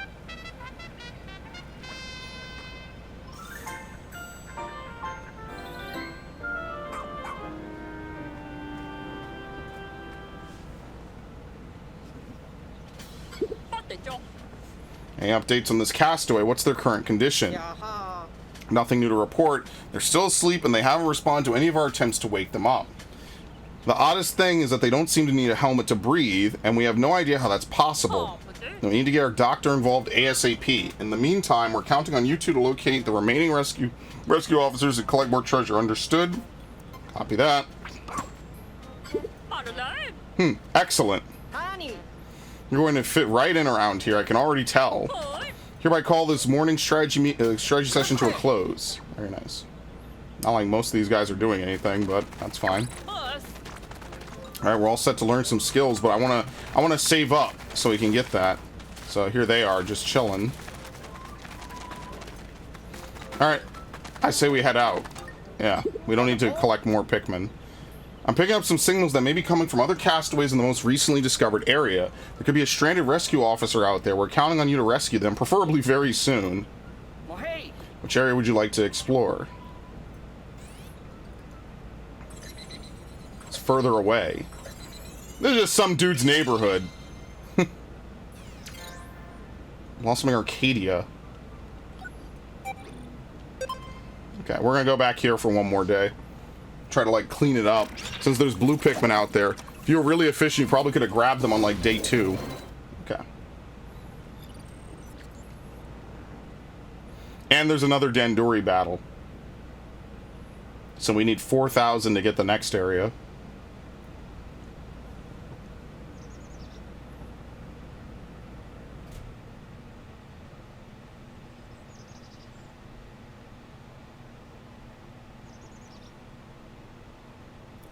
Any updates on this castaway? What's their current condition? Nothing new to report. They're still asleep and they haven't responded to any of our attempts to wake them up. The oddest thing is that they don't seem to need a helmet to breathe, and we have no idea how that's possible. We need to get our doctor involved ASAP. In the meantime, we're counting on you two to locate the remaining rescue officers and collect more treasure. Understood? Copy that. Excellent. You're going to fit right in around here, I can already tell. Hereby call this morning strategy session to a close. Very nice. Not like most of these guys are doing anything, but that's fine. Alright, we're all set to learn some skills, but I wanna save up so we can get that. So here they are, just chilling. Alright, I say we head out. Yeah, we don't need to collect more Pikmin. I'm picking up some signals that may be coming from other castaways in the most recently discovered area. There could be a stranded rescue officer out there. We're counting on you to rescue them, preferably very soon. Which area would you like to explore? It's further away. This is just some dude's neighborhood. Blossoming Arcadia. Okay, we're gonna go back here for one more day. Try to, like, clean it up. Since there's blue Pikmin out there. If you were really efficient, you probably could have grabbed them on, like, day 2. Okay. And there's another Dandori battle. So we need 4,000 to get the next area.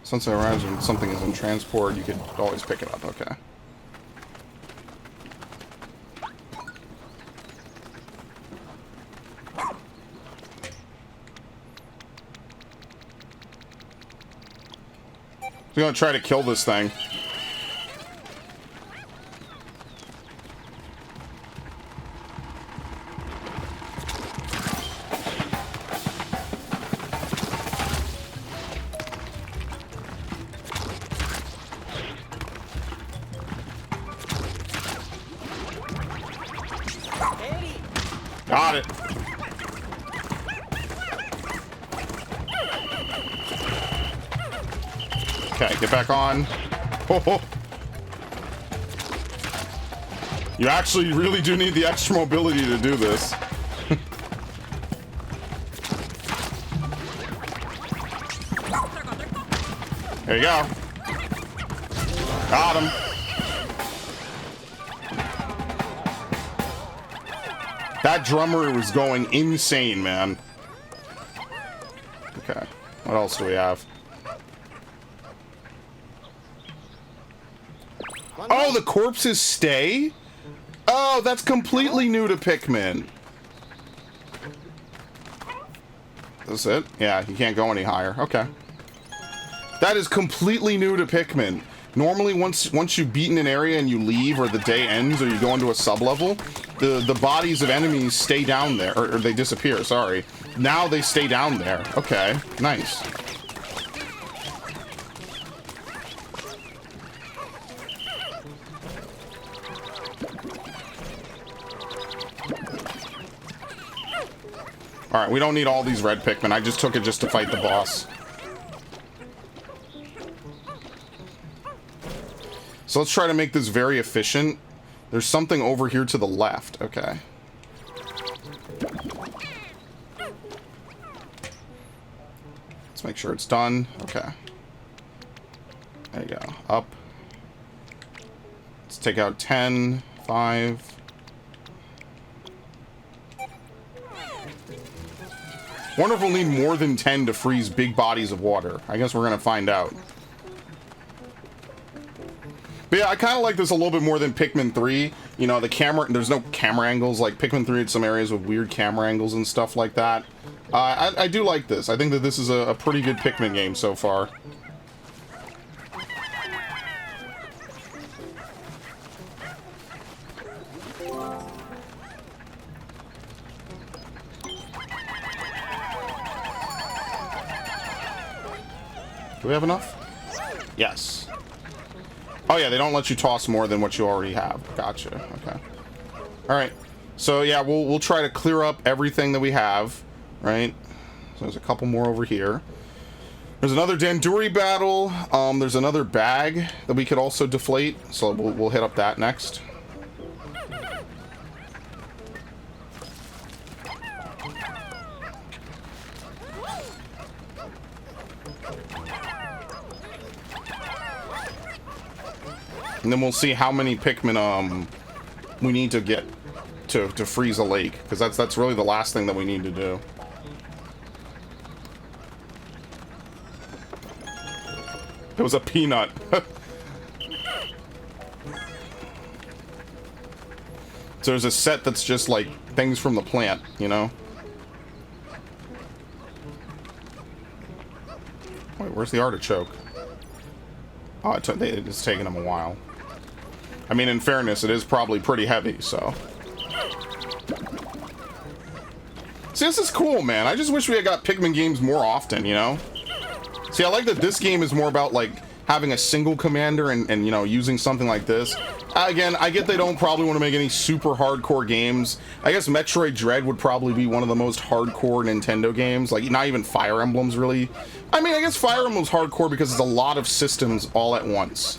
Since I imagine something is in transport, you could always pick it up. Okay. We're gonna try to kill this thing. Got it. Okay, get back on. Oh. You actually really do need the extra mobility to do this. There you go. Got him. That drummer was going insane, man. Okay. What else do we have? Oh, the corpses stay? Oh, that's completely new to Pikmin. That's it? Yeah, you can't go any higher. Okay. That is completely new to Pikmin. Normally, once you've beaten an area and you leave, or the day ends, or you go into a sub-level, the bodies of enemies stay down there, or they disappear, sorry. Now they stay down there. Okay, nice. Alright, we don't need all these red Pikmin. I just took it just to fight the boss. So let's try to make this very efficient. There's something over here to the left. Okay. Let's make sure it's done. Okay. There you go. Up. Let's take out 10, 5. Wonder if we'll need more than 10 to freeze big bodies of water. I guess we're gonna find out. But yeah, I kind of like this a little bit more than Pikmin 3. You know, the camera, there's no camera angles. Like, Pikmin 3 had some areas with weird camera angles and stuff like that. I do like this. I think that this is a pretty good Pikmin game so far. Do we have enough? Yes. Oh yeah, they don't let you toss more than what you already have. Gotcha. Okay. All right. So yeah, we'll try to clear up everything that we have, right? So there's a couple more over here. There's another Danduri battle. There's another bag that we could also deflate. So we'll hit up that next. And then we'll see how many Pikmin we need to get to freeze a lake, because that's really the last thing that we need to do. It was a peanut. So there's a set that's just like things from the plant, you know? Wait, where's the artichoke? Oh, it's taking them a while. I mean, in fairness, it is probably pretty heavy, so. See, this is cool, man. I just wish we had got Pikmin games more often, you know? See, I like that this game is more about, like, having a single commander and you know, using something like this. Again, I get they don't probably want to make any super hardcore games. I guess Metroid Dread would probably be one of the most hardcore Nintendo games. Like, not even Fire Emblem's really... I mean, I guess Fire Emblem's hardcore because it's a lot of systems all at once.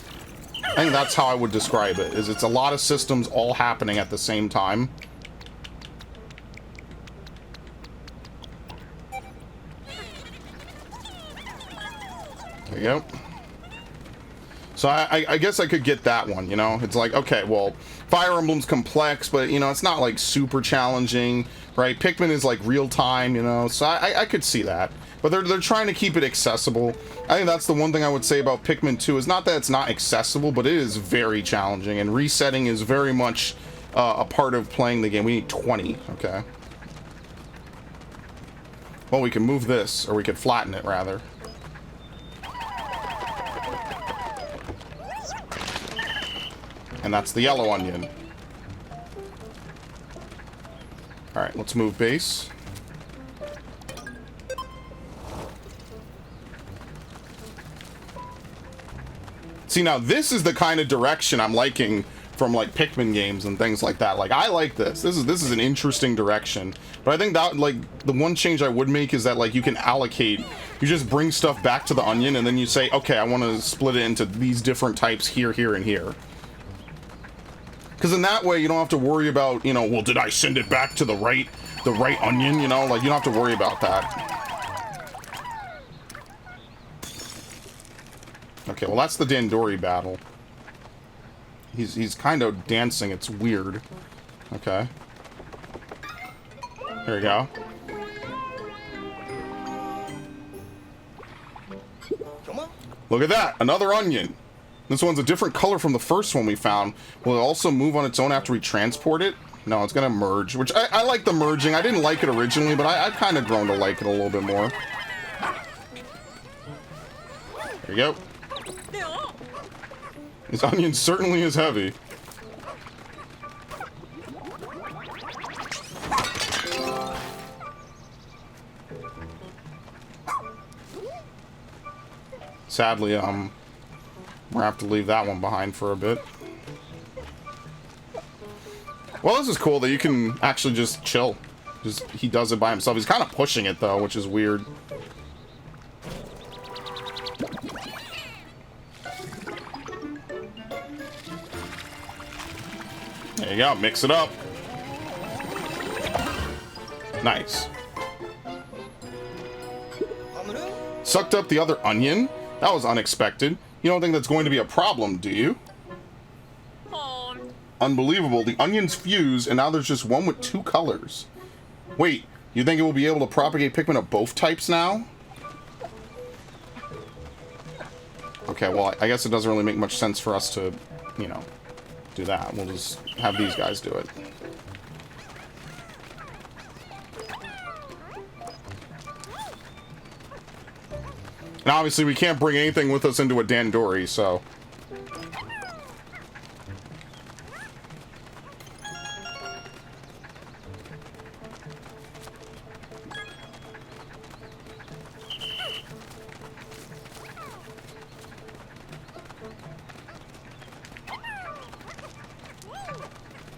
I think that's how I would describe it, is it's a lot of systems all happening at the same time. There you go. So I guess I could get that one, you know? It's like, okay, well, Fire Emblem's complex, but, you know, it's not, like, super challenging, right? Pikmin is, like, real-time, you know? So I could see that. But they're trying to keep it accessible. I think that's the one thing I would say about Pikmin 2, is not that it's not accessible, but it is very challenging, and resetting is very much a part of playing the game. We need 20, okay? Well, we can move this, or we could flatten it, rather. And that's the yellow onion. Alright, let's move base. See, now this is the kind of direction I'm liking from like Pikmin games and things like that. Like, I like this. This is an interesting direction. But I think that, like, the one change I would make is that, like, you can allocate. You just bring stuff back to the onion and then you say, okay, I want to split it into these different types here, here, and here. Because in that way, you don't have to worry about, you know, well, did I send it back to the right onion? You know, like, you don't have to worry about that. Okay, well, that's the Dandori battle. He's kind of dancing. It's weird. Okay. Here we go. Look at that! Another onion! This one's a different color from the first one we found. Will it also move on its own after we transport it? No, it's gonna merge, which I like the merging. I didn't like it originally, but I've kind of grown to like it a little bit more. There you go. This onion certainly is heavy. Sadly, we'll have to leave that one behind for a bit. Well, this is cool that you can actually just chill. He does it by himself. He's kind of pushing it, though, which is weird. There you go. Mix it up. Nice. Sucked up the other onion? That was unexpected. You don't think that's going to be a problem, do you? Unbelievable. The onions fuse, and now there's just one with two colors. Wait, you think it will be able to propagate Pikmin of both types now? Okay, well, I guess it doesn't really make much sense for us to, you know, do that. We'll just have these guys do it. And obviously we can't bring anything with us into a Dandori, so...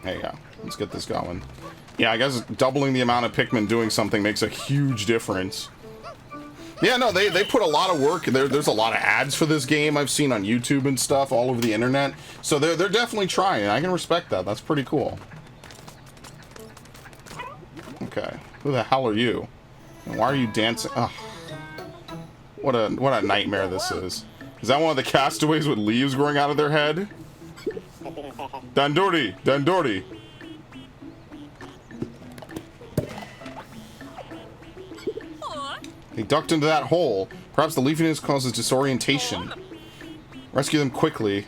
There you go. Let's get this going. Yeah, I guess doubling the amount of Pikmin doing something makes a huge difference. Yeah, no, they put a lot of work. There's a lot of ads for this game I've seen on YouTube and stuff all over the internet. So they're definitely trying. I can respect that. That's pretty cool. Okay, who the hell are you? And why are you dancing? Ugh. What a nightmare this is. Is that one of the castaways with leaves growing out of their head? Dandori! Dandori! They ducked into that hole. Perhaps the leafiness causes disorientation. Rescue them quickly.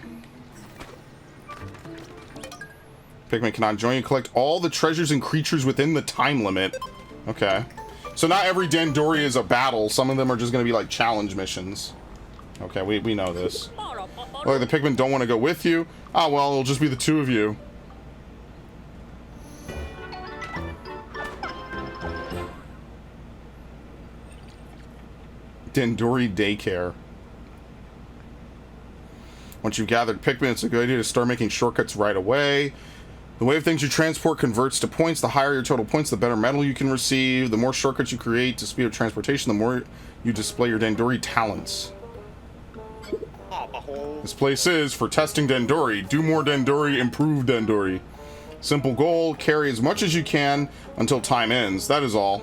Pikmin cannot join you. Collect all the treasures and creatures within the time limit. Okay. So not every Dandori is a battle. Some of them are just going to be like challenge missions. Okay, we know this. Look, the Pikmin don't want to go with you. Ah, well, it'll just be the two of you. Dandori Daycare. Once you've gathered Pikmin, it's a good idea to start making shortcuts right away. The way of things you transport converts to points. The higher your total points, the better metal you can receive. The more shortcuts you create to speed up transportation, the more you display your Dandori talents. This place is for testing Dandori. Do more Dandori, improve Dandori. Simple goal, carry as much as you can until time ends. That is all.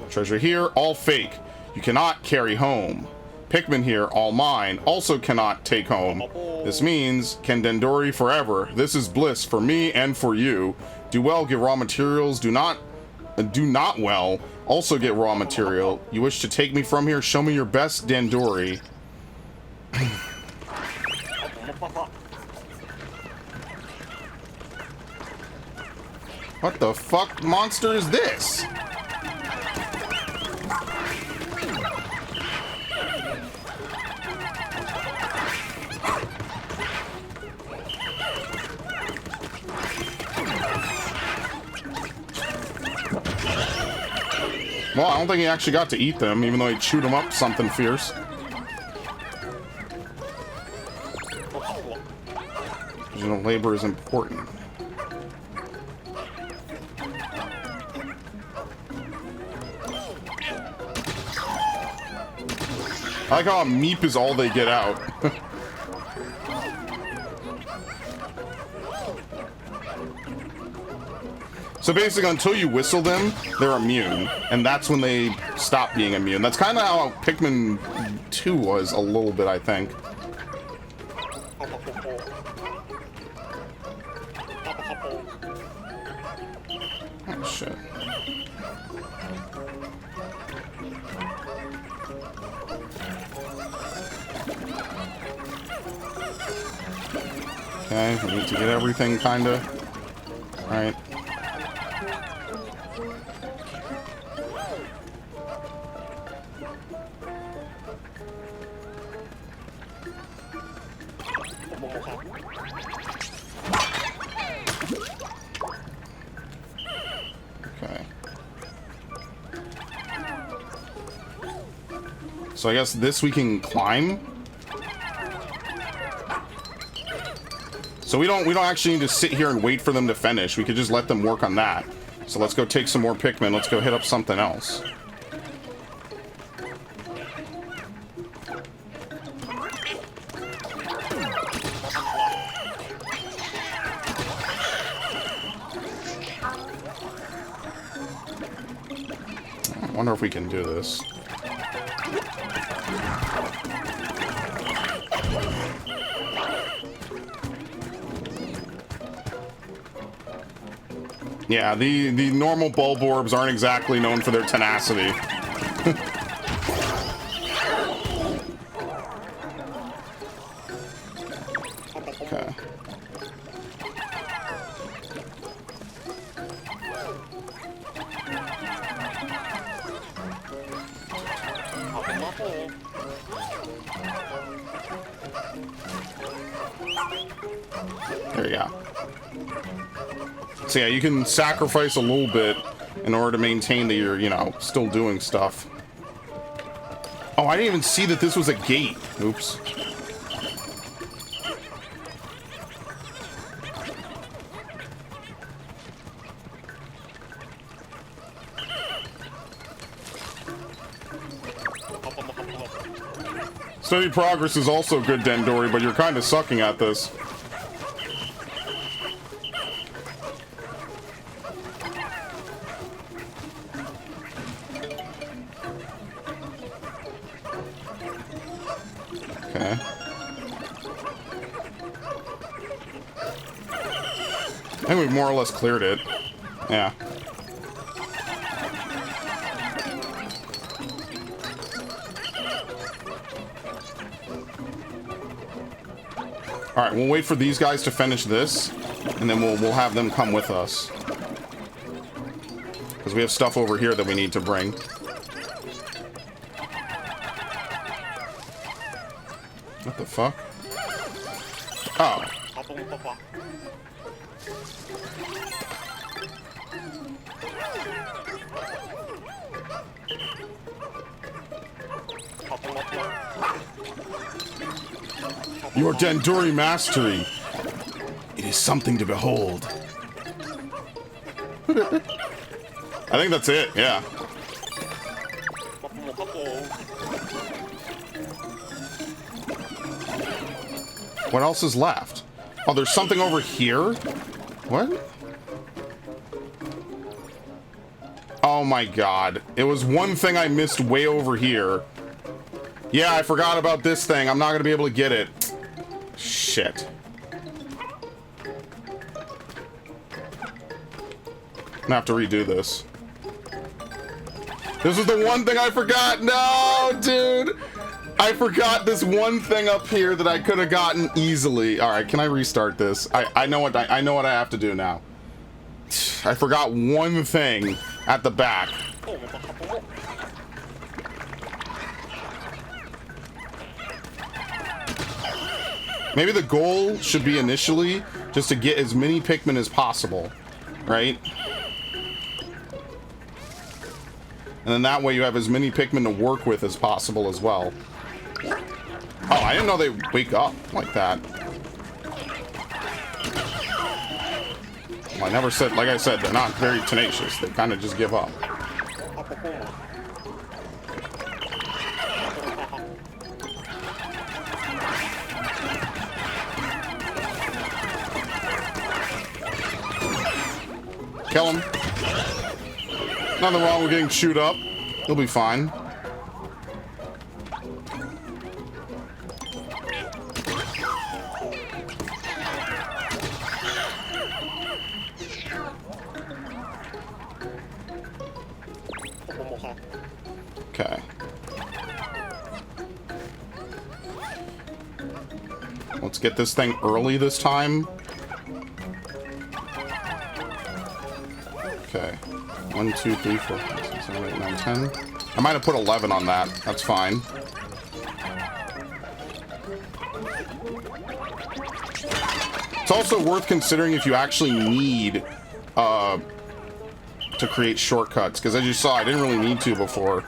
Treasure here, all fake. You cannot carry home. Pikmin here, all mine, also cannot take home. This means, can Dandori forever. This is bliss for me and for you. Do well, get raw materials. Do not well, also get raw material. You wish to take me from here? Show me your best Dandori. What the fuck monster is this? Well, I don't think he actually got to eat them, even though he chewed them up something fierce. You know, labor is important. I like how a meep is all they get out. So basically, until you whistle them, they're immune. And that's when they stop being immune. That's kind of how Pikmin 2 was a little bit, I think. Oh, shit. Okay, we need to get everything, kinda. Alright. Okay. So I guess this we can climb. So we don't actually need to sit here and wait for them to finish. We could just let them work on that. So let's go take some more Pikmin. Let's go hit up something else. I wonder if we can do this. Yeah, the normal bulb orbs aren't exactly known for their tenacity. Okay. There you go. So yeah, you can sacrifice a little bit in order to maintain that you're, you know, still doing stuff. Oh, I didn't even see that this was a gate. Oops. Steady progress is also good, Dendori, but you're kind of sucking at this. Okay. I think we've more or less cleared it. Yeah. All right, we'll wait for these guys to finish this, and then we'll have them come with us. Because we have stuff over here that we need to bring. What the fuck? Oh. Your Dendori mastery. It is something to behold. I think that's it, yeah. What else is left? Oh, there's something over here? What? Oh my god. It was one thing I missed way over here. Yeah, I forgot about this thing. I'm not gonna be able to get it. Shit. I'm gonna have to redo this. This is the one thing I forgot. No, dude. I forgot this one thing up here that I could have gotten easily. All right, can I restart this? I know what I have to do now. I forgot one thing at the back. Maybe the goal should be initially just to get as many Pikmin as possible, right? And then that way you have as many Pikmin to work with as possible as well. Oh, I didn't know they wake up like that. I never said, like I said, they're not very tenacious. They kind of just give up. Kill him. Nothing wrong with getting chewed up. He'll be fine. Okay. Let's get this thing early this time. Okay. 1, 2, 3, 4, 5, 6, 7, 8, 9, 10. I might have put 11 on that. That's fine. It's also worth considering if you actually need to create shortcuts, because as you saw, I didn't really need to before.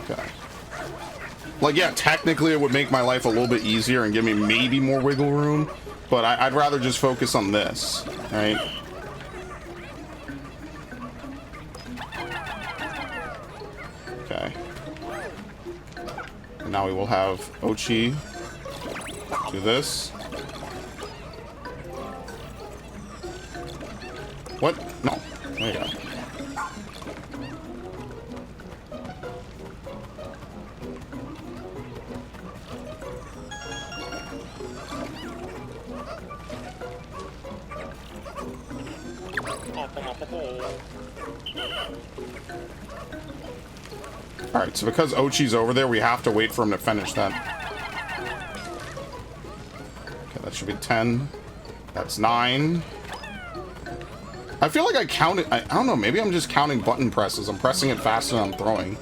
Okay. Like, yeah, technically it would make my life a little bit easier and give me maybe more wiggle room, but I'd rather just focus on this, right? Okay. And now we will have Ochi do this. What? No. There you go. Alright, so because Ochi's over there, we have to wait for him to finish that. Okay, that should be 10. That's 9. I feel like I counted... I don't know, maybe I'm just counting button presses. I'm pressing it faster than I'm throwing.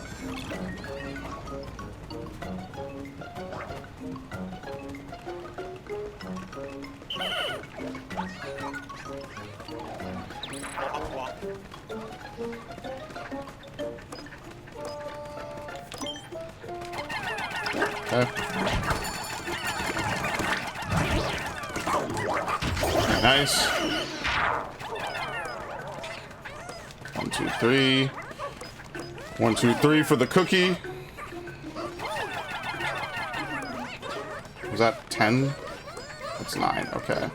Okay. Nice. 1, 2, 3. 1, 2, 3 for the cookie. Was that 10? That's 9. Okay.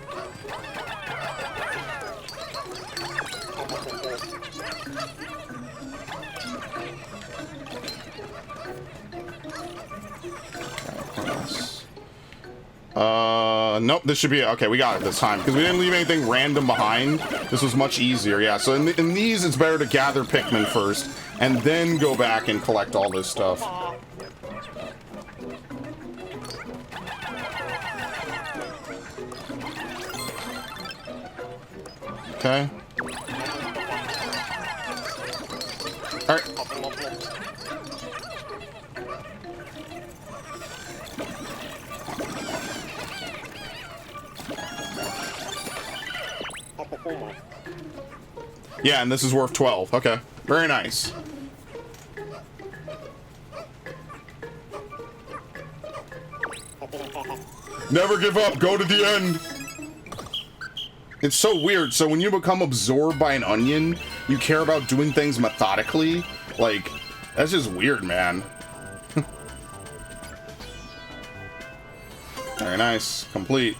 Nope, this should be it. Okay, we got it this time because we didn't leave anything random behind. This was much easier. Yeah, so in these, it's better to gather Pikmin first and then go back and collect all this stuff. Okay. All right. Yeah, and this is worth 12. Okay. Very nice. Never give up. Go to the end. It's so weird. So when you become absorbed by an onion, you care about doing things methodically. Like, that's just weird, man. Very nice. Complete.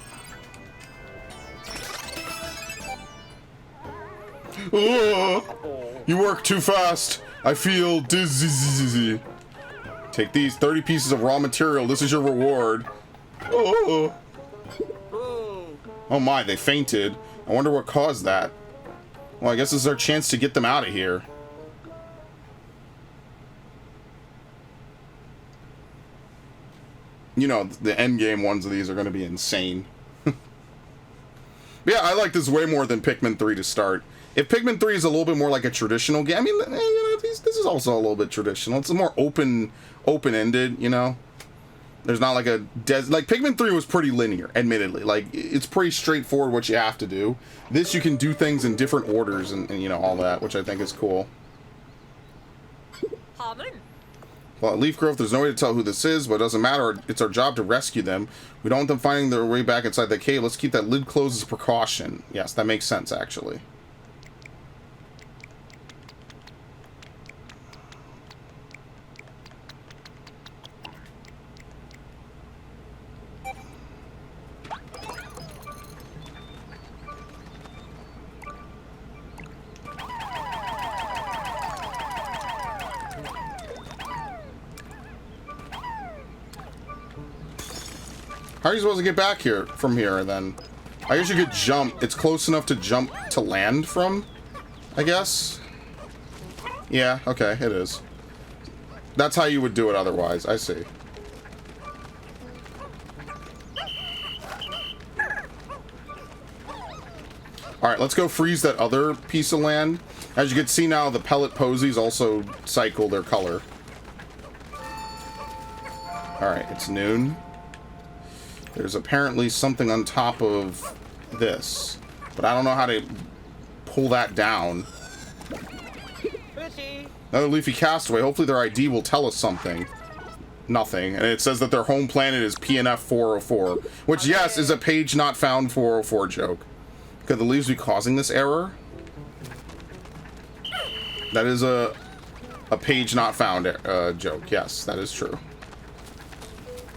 You work too fast. I feel dizzy. Take these 30 pieces of raw material. This is your reward. Oh my, they fainted. I wonder what caused that. Well, I guess this is our chance to get them out of here. You know, the end game ones of these are going to be insane. Yeah, I like this way more than Pikmin 3 to start. If Pikmin 3 is a little bit more like a traditional game, I mean, you know, this is also a little bit traditional. It's more open-ended, you know? There's not like a... like, Pikmin 3 was pretty linear, admittedly. Like, it's pretty straightforward what you have to do. This, you can do things in different orders and you know, all that, which I think is cool. Well, at Leaf Grove, there's no way to tell who this is, but it doesn't matter. It's our job to rescue them. We don't want them finding their way back inside the cave. Let's keep that lid closed as a precaution. Yes, that makes sense, actually. How are you supposed to get back here from here then? I guess you could jump. It's close enough to jump to land from, I guess. Yeah, okay, it is. That's how you would do it otherwise. I see. Alright, let's go freeze that other piece of land. As you can see now, the pellet posies also cycle their color. Alright, it's noon. There's apparently something on top of this, but I don't know how to pull that down. Fishy. Another leafy castaway. Hopefully their ID will tell us something. Nothing. And it says that their home planet is PNF 404, which, yes, is a page not found 404 joke. Could the leaves be causing this error? That is a page not found joke. Yes, that is true.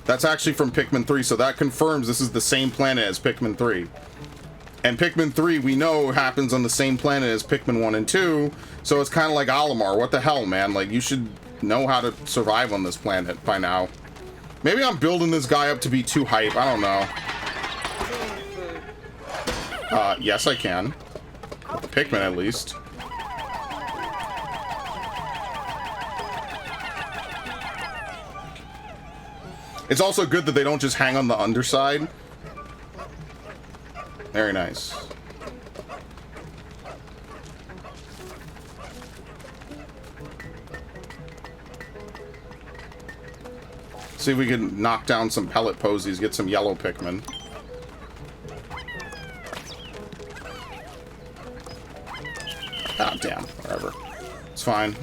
That's actually from Pikmin 3, so that confirms this is the same planet as Pikmin 3. And Pikmin 3, we know, happens on the same planet as Pikmin 1 and 2, so it's kind of like Olimar. What the hell, man? Like, you should know how to survive on this planet by now. Maybe I'm building this guy up to be too hype. I don't know. Yes, I can. With the Pikmin, at least. It's also good that they don't just hang on the underside. Very nice. See if we can knock down some pellet posies, get some yellow Pikmin. Ah, damn. Whatever. It's fine.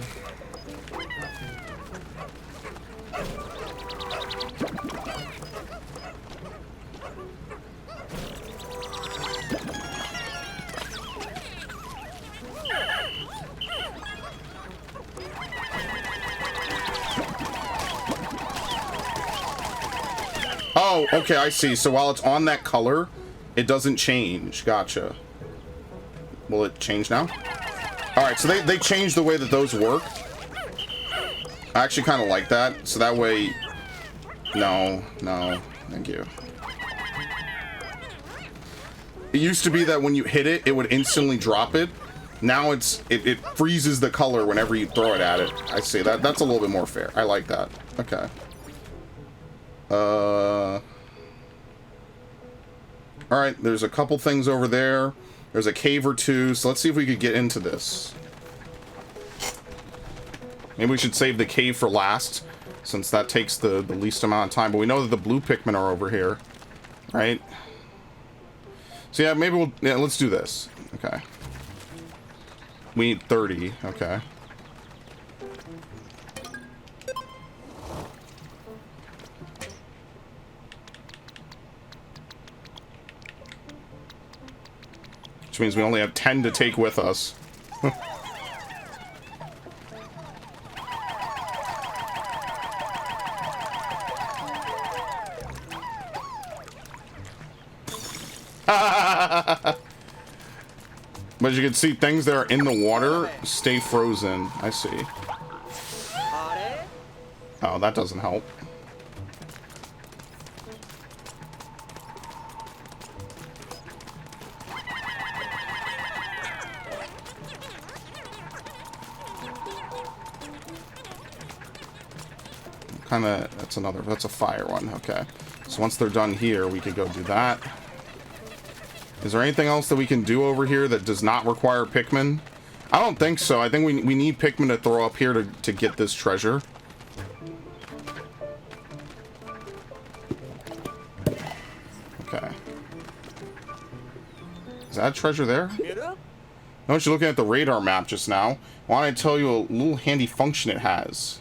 Oh, okay, I see. So while it's on that color, it doesn't change. Gotcha. Will it change now? Alright, so they changed the way that those work. I actually kind of like that. So that way... No, thank you. It used to be that when you hit it, it would instantly drop it. Now it freezes the color whenever you throw it at it. I see. That's a little bit more fair. I like that. Okay. Alright, there's a couple things over there. There's a cave or two, so let's see if we could get into this. Maybe we should save the cave for last, since that takes the least amount of time. But we know that the blue Pikmin are over here, right? So yeah, maybe let's do this. Okay. We need 30, okay. Which means we only have 10 to take with us. But you can see things that are in the water stay frozen. I see. Oh, that doesn't help. That's a fire one. Okay. So once they're done here, we could go do that. Is there anything else that we can do over here that does not require Pikmin? I don't think so. I think we need Pikmin to throw up here to get this treasure. Okay. Is that treasure there? Notice you're looking at the radar map just now. Why don't I tell you a little handy function it has?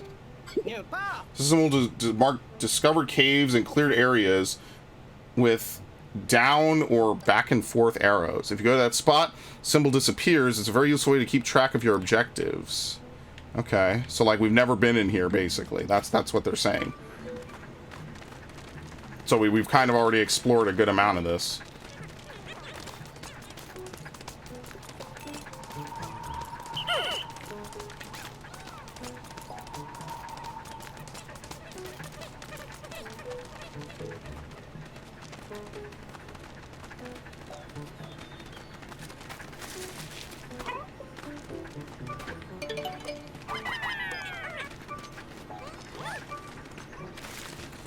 New pal. This symbol to mark discovered caves and cleared areas with down or back and forth arrows. If you go to that spot, symbol disappears. It's a very useful way to keep track of your objectives. Okay, so like we've never been in here, basically. That's what they're saying. So we've kind of already explored a good amount of this.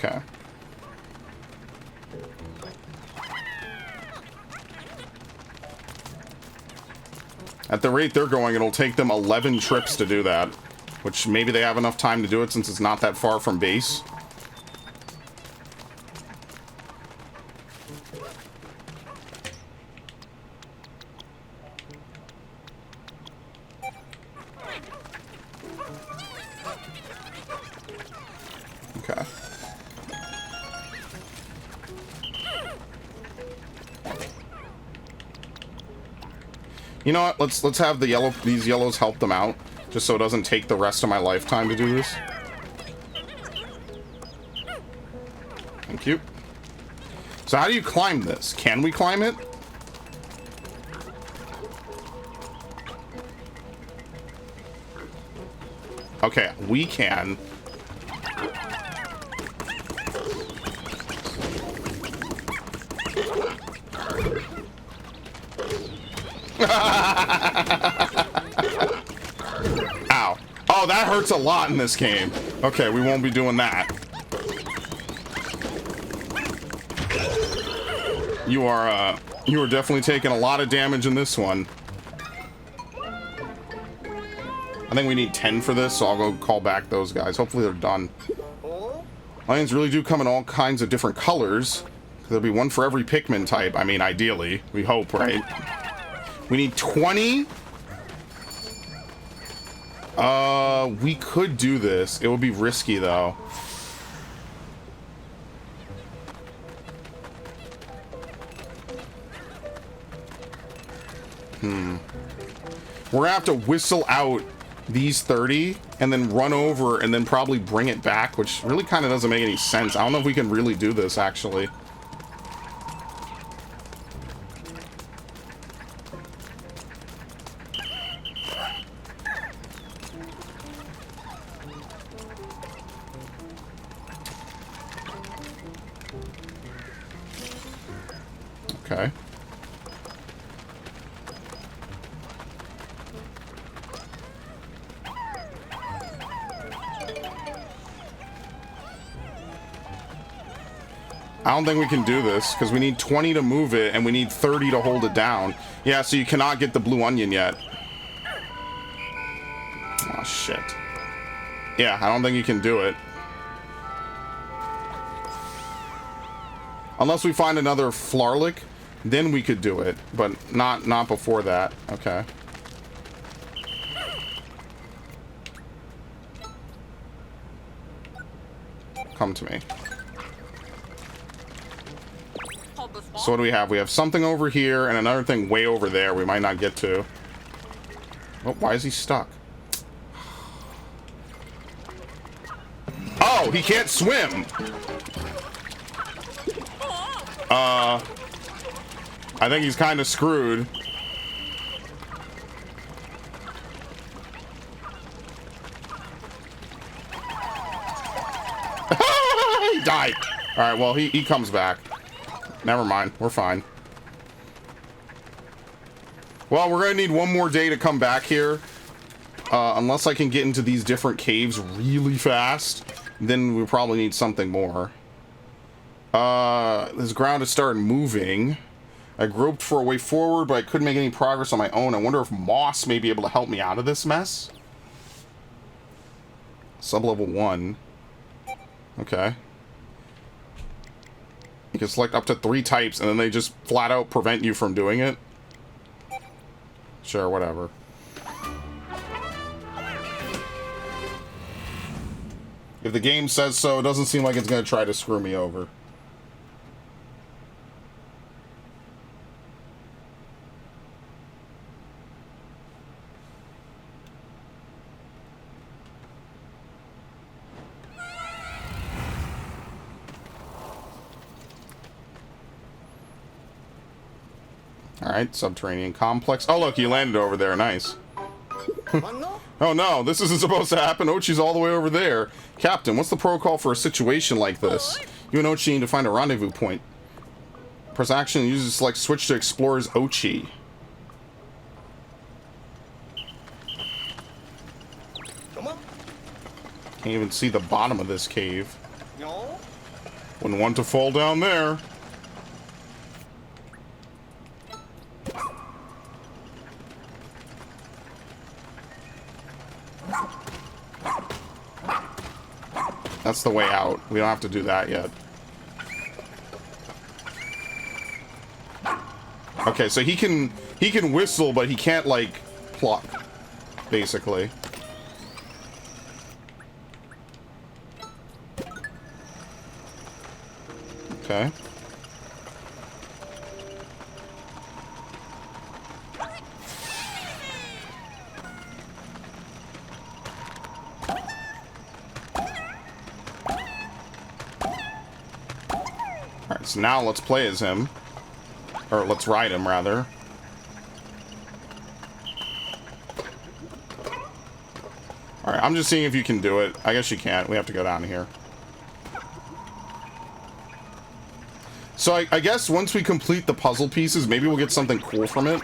Okay. At the rate they're going, it'll take them 11 trips to do that. Which maybe they have enough time to do it since it's not that far from base. Okay. You know what? Let's have these yellows help them out, just so it doesn't take the rest of my lifetime to do this. Thank you. So how do you climb this? Can we climb it? Okay, we can. Ow. Oh, that hurts a lot in this game. Okay, we won't be doing that. You are definitely taking a lot of damage in this one. I think we need 10 for this, so I'll go call back those guys. Hopefully they're done. Lions really do come in all kinds of different colors. There'll be one for every Pikmin type. I mean, ideally. We hope, right? We need 20. We could do this. It would be risky, though. We're gonna have to whistle out these 30 and then run over and then probably bring it back, which really kind of doesn't make any sense. I don't know if we can really do this, actually. Okay. I don't think we can do this because we need 20 to move it and we need 30 to hold it down. Yeah, so you cannot get the blue onion yet. Oh, shit. Yeah, I don't think you can do it. Unless we find another Flarlick, then we could do it, but not before that. Okay. Come to me. So what do we have? We have something over here and another thing way over there we might not get to. Oh, why is he stuck? Oh, he can't swim! I think he's kind of screwed. He died. All right, well, he comes back. Never mind, we're fine. Well, we're gonna need one more day to come back here. Unless I can get into these different caves really fast, then we probably need something more. This ground has started moving. I groped for a way forward, but I couldn't make any progress on my own. I wonder if moss may be able to help me out of this mess. Sub-level 1. Okay. You can select up to 3 types, and then they just flat out prevent you from doing it. Sure, whatever. If the game says so, it doesn't seem like it's going to try to screw me over. Alright, subterranean complex. Oh, look, he landed over there. Nice. Oh no, this isn't supposed to happen. Ochi's all the way over there. Captain, what's the protocol for a situation like this? You and Ochi need to find a rendezvous point. Press action and use the select switch to explore as Ochi. Can't even see the bottom of this cave. Wouldn't want to fall down there. That's the way out. We don't have to do that yet. Okay, so he can whistle, but he can't like pluck, basically. Okay. Alright, so now let's play as him. Or let's ride him, rather. Alright, I'm just seeing if you can do it. I guess you can't. We have to go down here. So I guess once we complete the puzzle pieces, maybe we'll get something cool from it.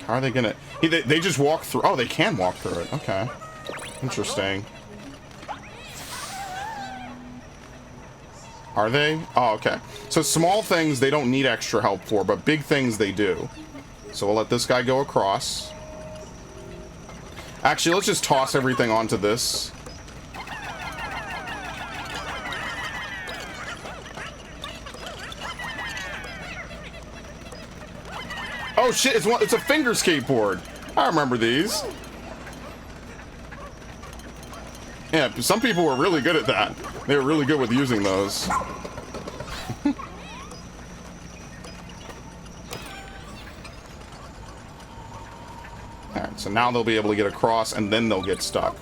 How are they gonna... They just walk through... Oh, they can walk through it. Okay. Interesting. Are they? Oh, okay. So small things they don't need extra help for, but big things they do. So we'll let this guy go across. Actually, let's just toss everything onto this. Oh shit, it's a finger skateboard. I remember these. Yeah, some people were really good at that. They were really good with using those. Alright, so now they'll be able to get across and then they'll get stuck.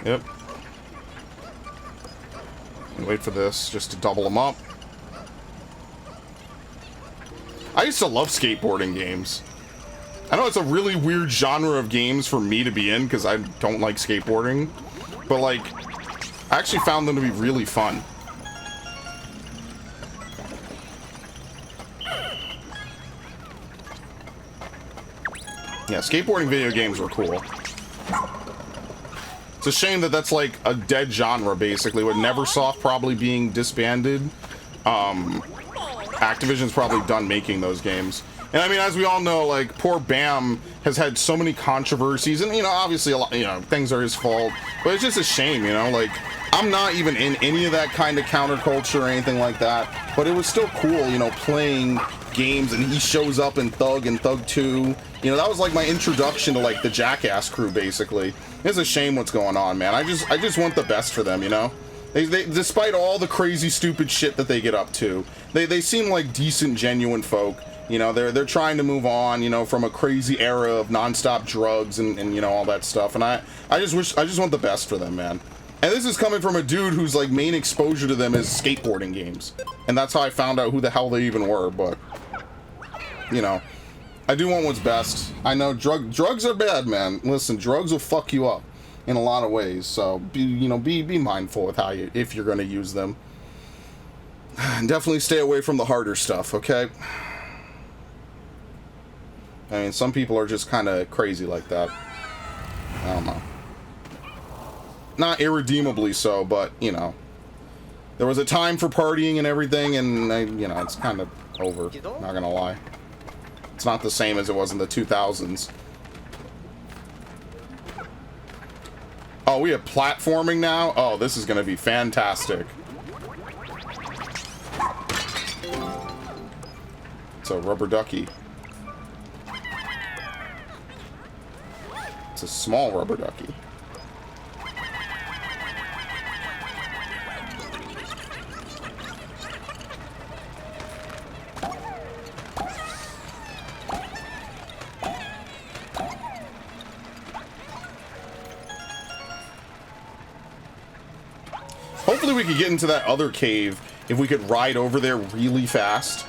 Yep. And wait for this just to double them up. I used to love skateboarding games. I know it's a really weird genre of games for me to be in because I don't like skateboarding. But, like, I actually found them to be really fun. Yeah, skateboarding video games were cool. It's a shame that that's, like, a dead genre, basically, with Neversoft probably being disbanded. Activision's probably done making those games. And I mean, as we all know, like, poor Bam has had so many controversies, and, you know, obviously a lot, you know, things are his fault, but it's just a shame, you know, like, I'm not even in any of that kind of counterculture or anything like that, but it was still cool, you know, playing games, and he shows up in Thug and Thug 2, you know, that was like my introduction to, like, the Jackass crew, basically. It's a shame what's going on, man. I just want the best for them, you know? They despite all the crazy, stupid shit that they get up to, they seem like decent, genuine folk. You know, they're trying to move on, you know, from a crazy era of nonstop drugs and you know, all that stuff. And I just want the best for them, man. And this is coming from a dude whose, like, main exposure to them is skateboarding games. And that's how I found out who the hell they even were, but, you know, I do want what's best. I know drugs are bad, man. Listen, drugs will fuck you up in a lot of ways. So, be mindful with how if you're going to use them. And definitely stay away from the harder stuff, okay? I mean, some people are just kind of crazy like that. I don't know. Not irredeemably so, but, you know. There was a time for partying and everything, and, you know, it's kind of over. Not gonna lie. It's not the same as it was in the 2000s. Oh, we have platforming now? Oh, this is gonna be fantastic. It's a rubber ducky. It's a small rubber ducky. Hopefully we could get into that other cave if we could ride over there really fast.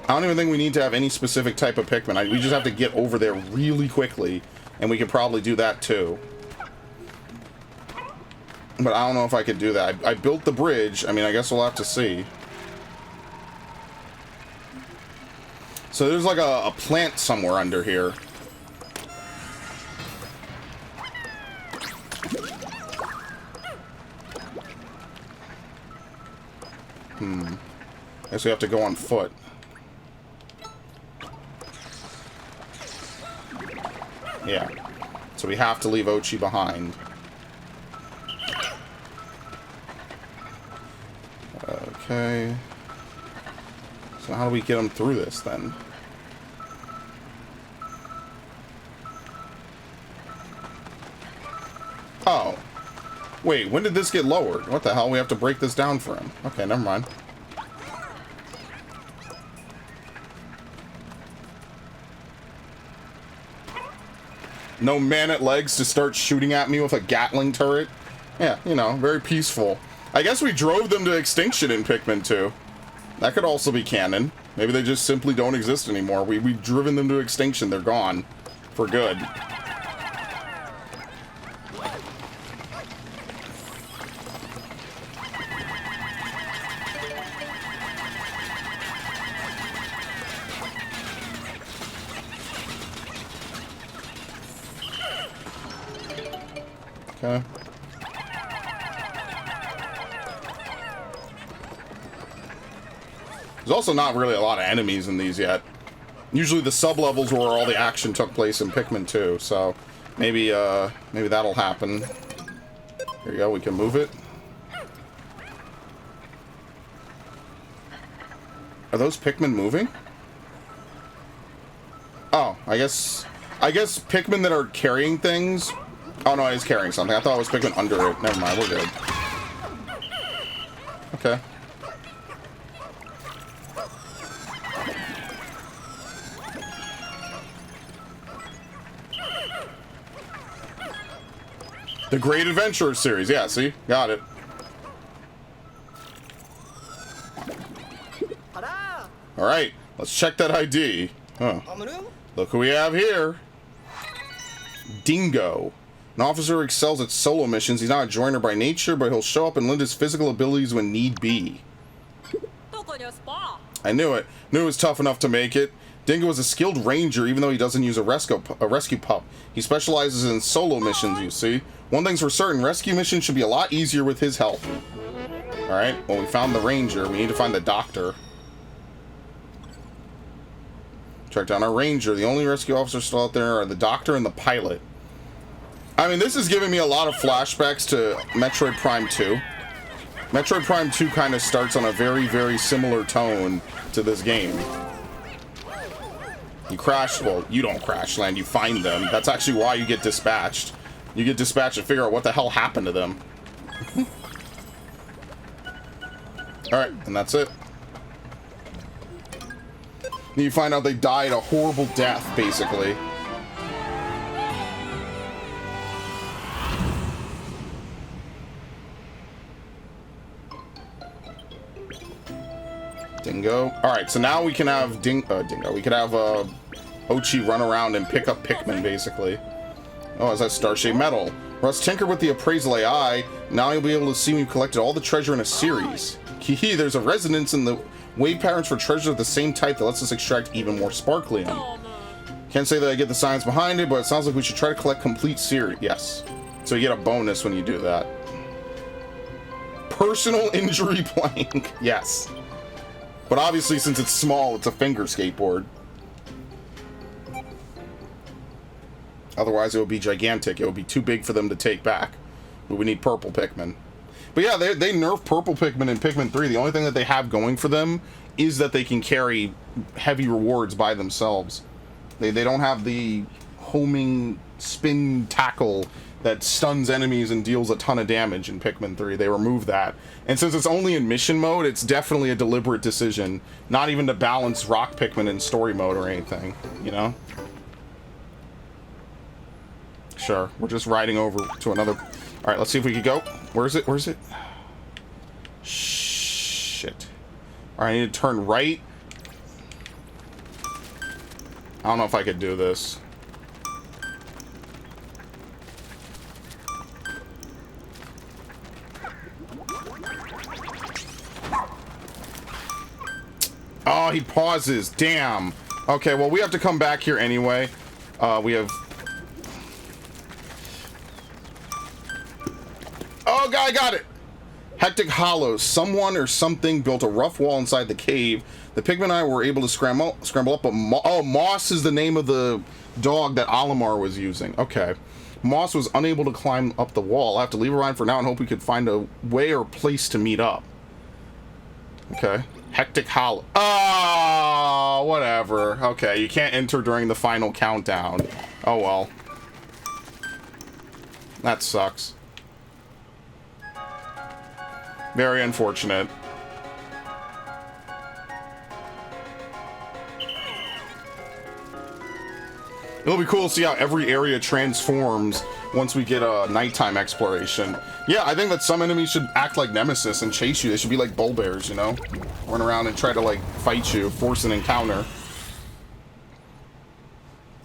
I don't even think we need to have any specific type of Pikmin. We just have to get over there really quickly, and we could probably do that too. But I don't know if I could do that. I built the bridge. I mean, I guess we'll have to see. So there's like a plant somewhere under here. I guess we have to go on foot. Yeah. So we have to leave Ochi behind. Okay. So how do we get him through this then? Oh. Wait, when did this get lowered? What the hell? We have to break this down for him. Okay, never mind. No man at legs to start shooting at me with a Gatling turret. Yeah, you know, very peaceful. I guess we drove them to extinction in Pikmin 2. That could also be canon. Maybe they just simply don't exist anymore. We've driven them to extinction. They're gone. For good. Okay. There's also not really a lot of enemies in these yet. Usually the sub-levels were where all the action took place in Pikmin 2, so maybe maybe that'll happen. Here you go, we can move it. Are those Pikmin moving? Oh, I guess Pikmin that are carrying things. Oh no, he's carrying something. I thought it was Pikmin under it. Never mind, we're good. Okay. The Great Adventurer series. Yeah, see? Got it. Alright, let's check that ID. Huh. Look who we have here. Dingo. An officer excels at solo missions. He's not a joiner by nature, but he'll show up and lend his physical abilities when need be. I knew it. Knew it was tough enough to make it. Dingo is a skilled ranger, even though he doesn't use a rescue pup. He specializes in solo missions, you see. One thing's for certain, rescue missions should be a lot easier with his help. Alright, well, we found the ranger. We need to find the doctor. Track down our ranger. The only rescue officers still out there are the doctor and the pilot. I mean, this is giving me a lot of flashbacks to Metroid Prime 2. Metroid Prime 2 kind of starts on a very, very similar tone to this game. You crash, well, you don't crash land, you find them. That's actually why you get dispatched. You get dispatched to figure out what the hell happened to them. Alright, and that's it. And you find out they died a horrible death, basically. Dingo. Alright, so now we can have Dingo. We can have Ochi run around and pick up Pikmin, basically. Oh, is that star-shaped metal? Russ tinkered with the appraisal AI. Now you'll be able to see we've collected all the treasure in a series. Hee, there's a resonance in the wave patterns for treasure of the same type that lets us extract even more sparklium. Can't say that I get the science behind it, but it sounds like we should try to collect complete series. Yes. So you get a bonus when you do that. Personal injury plank. Yes. But obviously, since it's small, it's a finger skateboard. Otherwise, it would be gigantic. It would be too big for them to take back. But we need purple Pikmin. But yeah, they nerf purple Pikmin in Pikmin 3. The only thing that they have going for them is that they can carry heavy rewards by themselves. They don't have the homing spin tackle that stuns enemies and deals a ton of damage in Pikmin 3. They removed that. And since it's only in mission mode, it's definitely a deliberate decision. Not even to balance rock Pikmin in story mode or anything, you know? Sure, we're just riding over to another... Alright, let's see if we can go. Where is it? Where is it? Shit. Alright, I need to turn right. I don't know if I could do this. Oh, he pauses. Damn. Okay, well, we have to come back here anyway. We have... Oh, God, I got it! Hectic Hollows. Someone or something built a rough wall inside the cave. The Pikmin and I were able to scramble up, but... Moss is the name of the dog that Olimar was using. Okay. Moss was unable to climb up the wall. I'll have to leave her on for now and hope we could find a way or place to meet up. Okay. Hectic Hollow. Oh, whatever. Okay, you can't enter during the final countdown. Oh, well. That sucks. Very unfortunate. It'll be cool to see how every area transforms once we get a nighttime exploration. Yeah, I think that some enemies should act like Nemesis and chase you. They should be like bull bears, you know? Run around and try to, like, fight you, force an encounter.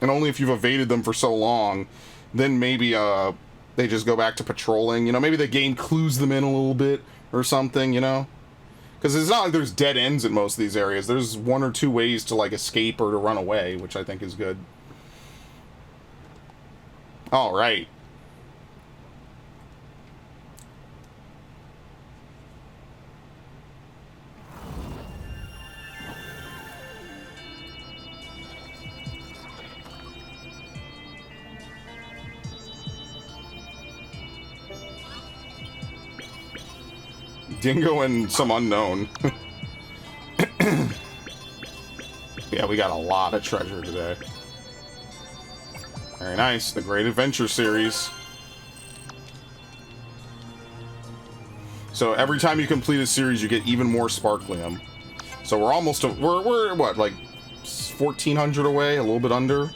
And only if you've evaded them for so long, then maybe, they just go back to patrolling. You know, maybe the game clues them in a little bit or something, you know? Because it's not like there's dead ends in most of these areas. There's one or two ways to, like, escape or to run away, which I think is good. All right. Dingo and some unknown. Yeah, we got a lot of treasure today. Very nice. The Great Adventure series. So every time you complete a series, you get even more Sparklium. So we're almost... We're what, like 1,400 away? A little bit under?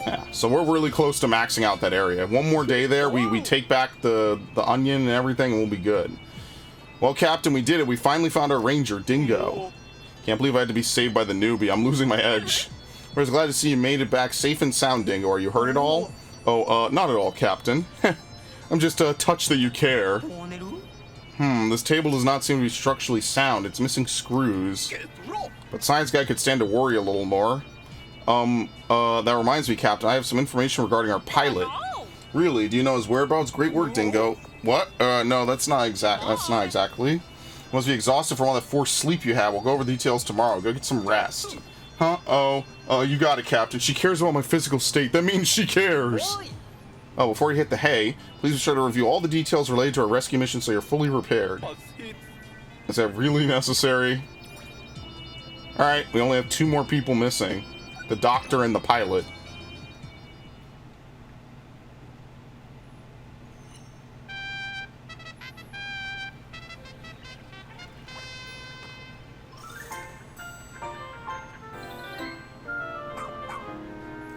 Yeah, so we're really close to maxing out that area. One more day there, we take back the onion and everything, and we'll be good. Well, Captain, we did it. We finally found our ranger, Dingo. Can't believe I had to be saved by the newbie. I'm losing my edge. We're glad to see you made it back safe and sound, Dingo. Are you hurt at all? Oh, not at all, Captain. I'm just touched that you care. This table does not seem to be structurally sound. It's missing screws. But Science Guy could stand to worry a little more. That reminds me, Captain. I have some information regarding our pilot. Really? Do you know his whereabouts? Great work, Dingo. What? No, that's not exactly. Must be exhausted from all that forced sleep you have. We'll go over the details tomorrow. Go get some rest. Huh? Oh, you got it, Captain. She cares about my physical state. That means she cares. Oh, before you hit the hay, please be sure to review all the details related to our rescue mission so you're fully prepared. Is that really necessary? Alright, we only have 2 more people missing. The doctor and the pilot.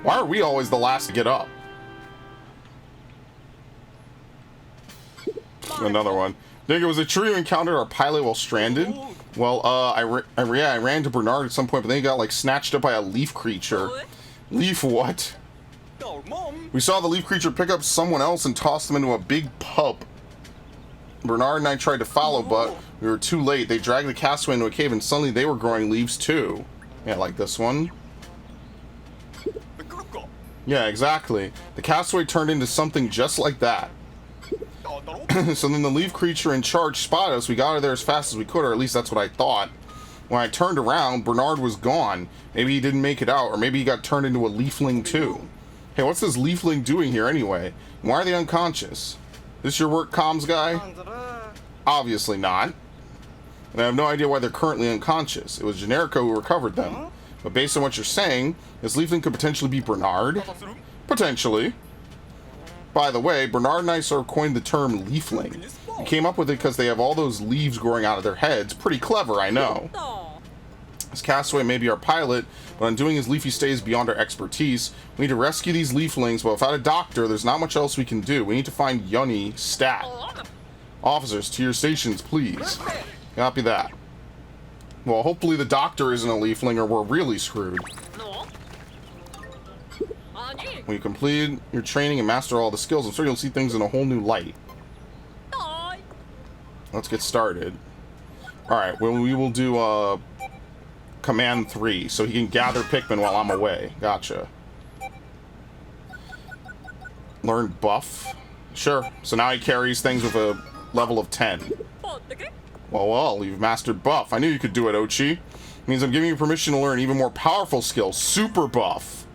Why are we always the last to get up? Another one. Dingo, was it true you encountered our pilot while stranded? Well, I ran to Bernard at some point, but then he got, like, snatched up by a leaf creature. Leaf what? We saw the leaf creature pick up someone else and toss them into a big pup. Bernard and I tried to follow, but we were too late. They dragged the castaway into a cave, and suddenly they were growing leaves, too. Yeah, like this one. Yeah, exactly. The castaway turned into something just like that. So then the leaf creature in charge spotted us. We got out of there as fast as we could, or at least that's what I thought. When I turned around, Bernard was gone. Maybe he didn't make it out, or maybe he got turned into a leafling too. Hey, what's this leafling doing here anyway? Why are they unconscious? This your work, comms guy? Obviously not. And I have no idea why they're currently unconscious. It was Generico who recovered them. But based on what you're saying, this leafling could potentially be Bernard? Potentially. By the way, Bernard and I sort of coined the term leafling. We came up with it because they have all those leaves growing out of their heads. Pretty clever, I know. This castaway may be our pilot, but undoing his leafy stay is beyond our expertise. We need to rescue these leaflings, but without a doctor, there's not much else we can do. We need to find Yoni stat. Officers, to your stations, please. Copy that. Well, hopefully the doctor isn't a leafling or we're really screwed. When you complete your training and master all the skills, I'm sure you'll see things in a whole new light. Let's get started. Alright, well, we will do command 3, so he can gather Pikmin while I'm away. Gotcha. Learn buff. Sure. So now he carries things with a level of 10. Well, you've mastered buff. I knew you could do it, Ochi. It means I'm giving you permission to learn even more powerful skills. Super buff.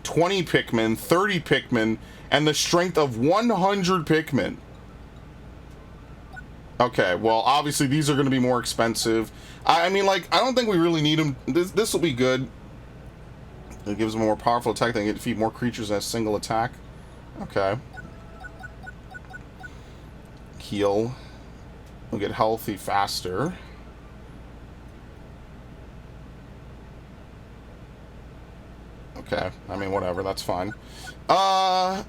20 Pikmin, 30 Pikmin, and the strength of 100 Pikmin. Okay, well, obviously these are going to be more expensive. I mean, like, I don't think we really need them. This will be good. It gives them a more powerful attack. They can defeat more creatures in a single attack. Okay. Heal. We'll get healthy faster. Okay, I mean, whatever, that's fine.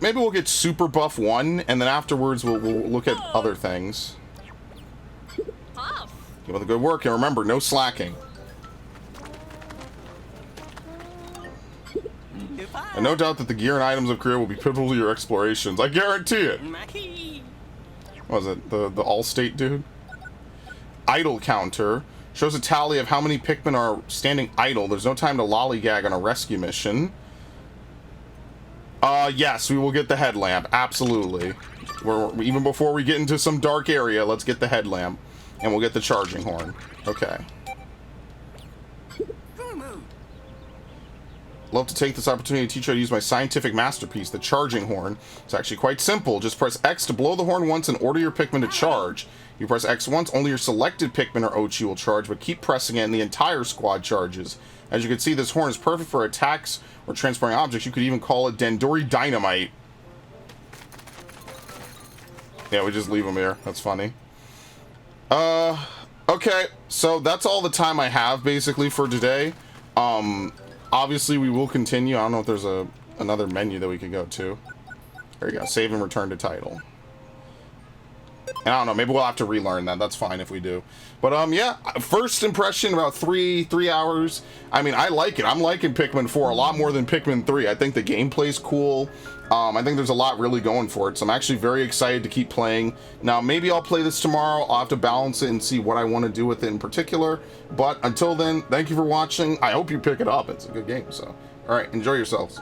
Maybe we'll get super buff 1, and then afterwards we'll look at other things. Keep up the good work, and remember, no slacking. And no doubt that the gear and items of Korea will be pivotal to your explorations. I guarantee it. What was it? The Allstate dude? Idle counter. Shows a tally of how many Pikmin are standing idle. There's no time to lollygag on a rescue mission. Yes, we will get the headlamp. Absolutely. Even before we get into some dark area, let's get the headlamp. And we'll get the charging horn. Okay. Love to take this opportunity to teach you how to use my scientific masterpiece, the charging horn. It's actually quite simple. Just press X to blow the horn once and order your Pikmin to charge. You press X once, only your selected Pikmin or Ochi will charge, but keep pressing it and the entire squad charges. As you can see, this horn is perfect for attacks or transporting objects. You could even call it Dandori Dynamite. Yeah, we just leave him here. That's funny. Okay, so that's all the time I have, basically, for today. Obviously, we will continue. I don't know if there's another menu that we could go to. There you go. Save and return to title. And I don't know. Maybe we'll have to relearn that. That's fine if we do. But, yeah. First impression, about three hours. I mean, I like it. I'm liking Pikmin 4 a lot more than Pikmin 3. I think the gameplay's cool. I think there's a lot really going for it. So I'm actually very excited to keep playing. Now, maybe I'll play this tomorrow. I'll have to balance it and see what I want to do with it in particular. But until then, thank you for watching. I hope you pick it up. It's a good game. So, all right. Enjoy yourselves.